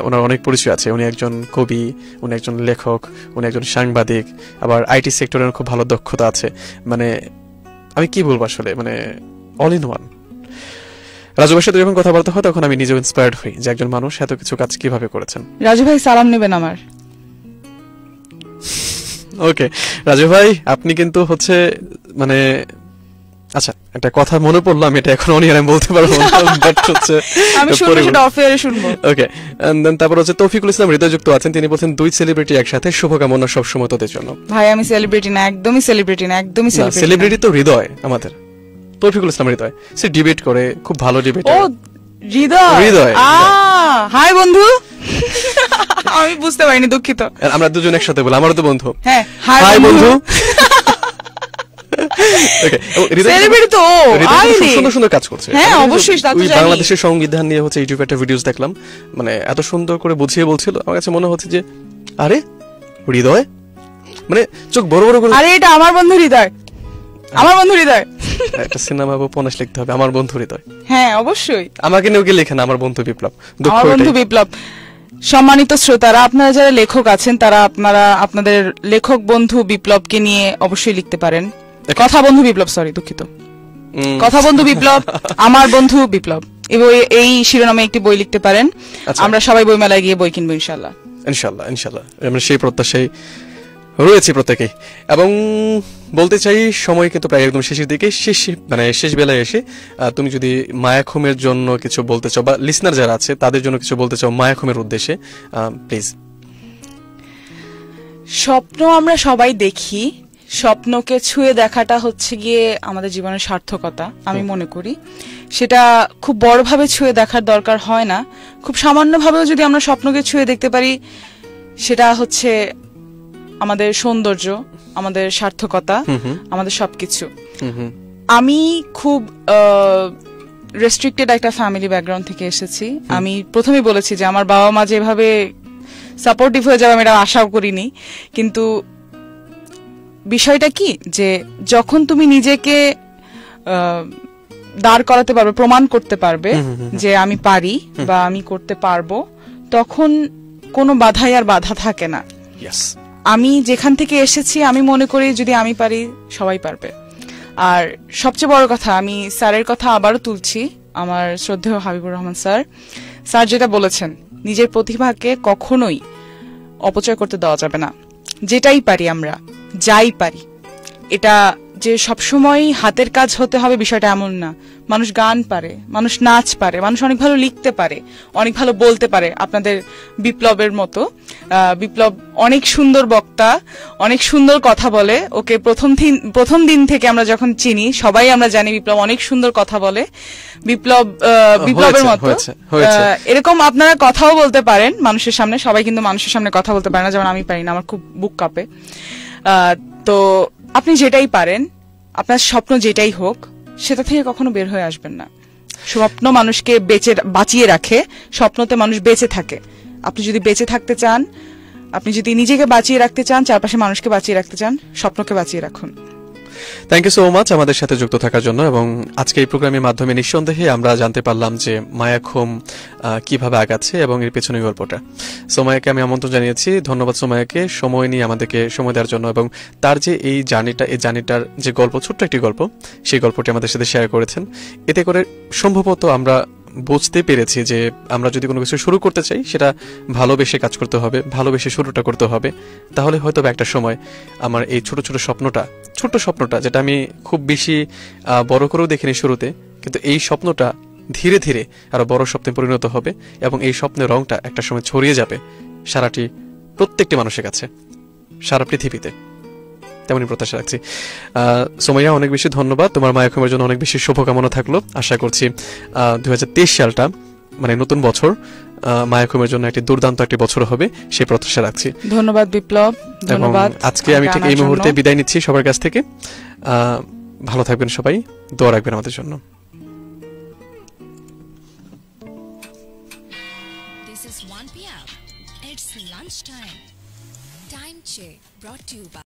ওনার অনেক পরিচয় আছে। উনি একজন কবি, উনি একজন লেখক, উনি একজন সাংবাদিক, আবার আইটি সেক্টরের খুব ভালো দক্ষতা আছে। মানে আমি কি বলবো আসলে, মানে অল ইন ওয়ান। রাজু ভাইয়ের সাথে যখন কথাবার্তা হয় তখন আমি নিজেও ইন্সপায়ার্ড হই যে একজন মানুষ এত কিছু কাজ কিভাবে করেছেন। রাজু ভাই সালাম নেবেন আমার। ওকে রাজু ভাই, আপনি কিন্তু হচ্ছে মানে আচ্ছা একটা কথা মনে পড়লো, আমি এটা এখন অনিয়ারে বলতে পারবো না, বাট হচ্ছে আমি শুনবো, সেটা অফ এয়ারে শুনবো। ওকে, এন্ড দেন তারপর হচ্ছে তৌফিকুল ইসলাম হৃদয় যুক্ত আছেন, তিনি বলছেন 2 সেলিব্রিটি একসাথে, শুভকামনা সব সময় তোদের জন্য। ভাই আমি সেলিব্রিটি না, একদমই সেলিব্রিটি না, একদমই সেলিব্রিটি। সেলিব্রিটি তো হৃদয় আমাদের, তৌফিকুল ইসলাম হৃদয়, সে ডিবেট করে, খুব ভালো ডিবেট। ও হৃদয়, হৃদয়, হাই বন্ধু। আমি বুঝতে পারিনি, দুঃখিত। আমরা দুজন একসাথে বলি, আমারও তো বন্ধু। হ্যাঁ হাই বন্ধু। সুন্দর সুন্দর কাজ করছে। হ্যাঁ অবশ্যই, বাংলাদেশের সংবিধান নিয়ে হচ্ছে ইউটিউবে একটা ভিডিওস দেখলাম, মানে এত সুন্দর করে বুঝিয়ে বলছিল, আমার কাছে মনে হচ্ছে যে আরে হৃদয়, মানে চোখ বড় বড় করে, আরে এটা আমার বন্ধু হৃদয়, আমার বন্ধু হৃদয়। একটা সিনেমা বা উপন্যাস লিখতে হবে, আমার বন্ধু হৃদয়। হ্যাঁ অবশ্যই, আমাকে নিয়েও কি লেখে না, আমার বন্ধু বিপ্লব। আমার বন্ধু বিপ্লব। সম্মানিত শ্রোতারা, আপনারা যারা লেখক আছেন তারা আপনাদের লেখক বন্ধু বিপ্লবকে নিয়ে অবশ্যই লিখতে পারেন। কথা বন্ধু বিপ্লব, সরি দুঃখিত, কথা বন্ধু বিপ্লব, আমার বন্ধু বিপ্লব, এই শিরোনামে একটি বই লিখতে পারেন। আমরা সবাই বইমেলায় গিয়ে বই কিনবো ইনশাল্লাহ। ইনশাল্লাহ ইনশাল্লাহ, আমরা সেই প্রত্যাশায় রয়েছে প্রত্যেকেই। এবং বলতে চাই সময় কিন্তু প্রায় একদম শেষের দিকে, শেষ বেলায় এসে তুমি যদি মায়াখুমের জন্য কিছু বলতে চাও, বা লিসনার যারা আছে তাদের জন্য কিছু বলতে চাও মায়াখুমের উদ্দেশ্যে, প্লিজ। স্বপ্ন আমরা সবাই দেখি, স্বপ্নকে ছুঁয়ে দেখাটা হচ্ছে গিয়ে আমাদের জীবনের সার্থকতা আমি মনে করি। সেটা খুব বড়ভাবে ছুঁয়ে দেখার দরকার হয় না, খুব সামান্যভাবেও যদি আমরা স্বপ্নকে ছুঁয়ে দেখতে পারি সেটা হচ্ছে আমাদের সৌন্দর্য, আমাদের সার্থকতা, আমাদের সবকিছু। আমি খুব রেস্ট্রিক্টেড একটা ফ্যামিলি ব্যাকগ্রাউন্ড থেকে এসেছি। আমি প্রথমেই বলেছি যে আমার বাবা মা যেভাবে সাপোর্টিভ হয়ে যাবে আমি এটা আশাও করিনি, কিন্তু বিষয়টা কি যে যখন তুমি নিজেকে দাঁড় করাতে পারবে, প্রমাণ করতে পারবে যে আমি পারি বা আমি করতে পারবো, তখন কোনো বাধাই আর বাধা থাকে না। আমি যেখান থেকে এসেছি আমি মনে করি যদি আমি পারি সবাই পারবে। আর সবচেয়ে বড় কথা, আমি স্যারের কথা আবারও তুলছি, আমার শ্রদ্ধেয় হাবিবুর রহমান স্যার যেটা বলেছেন, নিজের প্রতিভাকে কখনোই অপচয় করতে দেওয়া যাবে না। যেটাই পারি আমরা, যাই পারি, এটা যে সবসময় হাতের কাজ হতে হবে বিষয়টা এমন না। মানুষ গান পারে, মানুষ নাচ পারে, মানুষ অনেক ভালো লিখতে পারে, অনেক ভালো বলতে পারে। আপনাদের বিপ্লবের মতো, বিপ্লব অনেক সুন্দর বক্তা, অনেক সুন্দর কথা বলে। ওকে প্রথম দিন থেকে আমরা যখন চিনি সবাই আমরা জানি বিপ্লব অনেক সুন্দর কথা বলে। বিপ্লবের মতো এরকম আপনারা কথাও বলতে পারেন মানুষের সামনে। সবাই কিন্তু মানুষের সামনে কথা বলতে পারে না, যেমন আমি পারি না, আমার খুব বুক কাঁপে। তো আপনি যেটাই পারেন, আপনার স্বপ্ন যেটাই হোক, সেটা থেকে কখনো বের হয়ে আসবেন না। স্বপ্ন মানুষকে বাঁচিয়ে রাখে, স্বপ্নতে মানুষ বেঁচে থাকে। আপনি যদি বেঁচে থাকতে চান, আপনি যদি নিজেকে বাঁচিয়ে রাখতে চান, চারপাশে মানুষকে বাঁচিয়ে রাখতে চান, স্বপ্নকে বাঁচিয়ে রাখুন। থ্যাংক ইউ সো মাচ আমাদের সাথে যুক্ত থাকার জন্য। এবং আজকে এই প্রোগ্রামের মাধ্যমে নিঃসন্দেহে আমরা জানতে পারলাম যে মায়াখুম কিভাবে আগাচ্ছে এবং এর পেছনের গল্পটা। সোমায়াকে আমি আমন্ত্রণ জানিয়েছি। ধন্যবাদ সোমায়াকে সময় নিয়ে আমাদেরকে সময় দেওয়ার জন্য, এবং তার যে এই জার্নিটার যে গল্প, ছোট্ট একটি গল্প, সেই গল্পটি আমাদের সাথে শেয়ার করেছেন। এতে করে সম্ভবত আমরা বুঝতে পেরেছি যে আমরা যদি কোনো কিছু শুরু করতে চাই, সেটা ভালোবেসে কাজ করতে হবে, ভালোবেসে শুরুটা করতে হবে। তাহলে হয়তো একটা সময় আমার এই ছোট স্বপ্নটা যেটা আমি খুব বেশি বড় করেও দেখিনি শুরুতে, কিন্তু এই স্বপ্নটা ধীরে ধীরে আরো বড় স্বপ্নে পরিণত হবে এবং এই স্বপ্নের রংটা একটা সময় ছড়িয়ে যাবে প্রত্যেকটি মানুষের কাছে, সারা পৃথিবীতে। তেমনই প্রত্যাশা রাখছি। সোমাইয়া, অনেক বেশি ধন্যবাদ। তোমার মায়াখুমের জন্য অনেক বেশি শুভকামনা থাকলো। আশা করছি 2023 সালটা, মানে নতুন বছর, মায়াখুমের জন্য একটি দুর্দান্ত একটি বছর হবে, সেই প্রত্যাশা রাখছি। ধন্যবাদ বিপ্লব, ধন্যবাদ। আজকে আমি ঠিক এই মুহূর্তে বিদায় নিচ্ছি সবার কাছ থেকে। ভালো থাকবেন সবাই, দোয়া রাখবেন আমাদের জন্য। This is 1 p.m. It's lunchtime. Time check brought to you by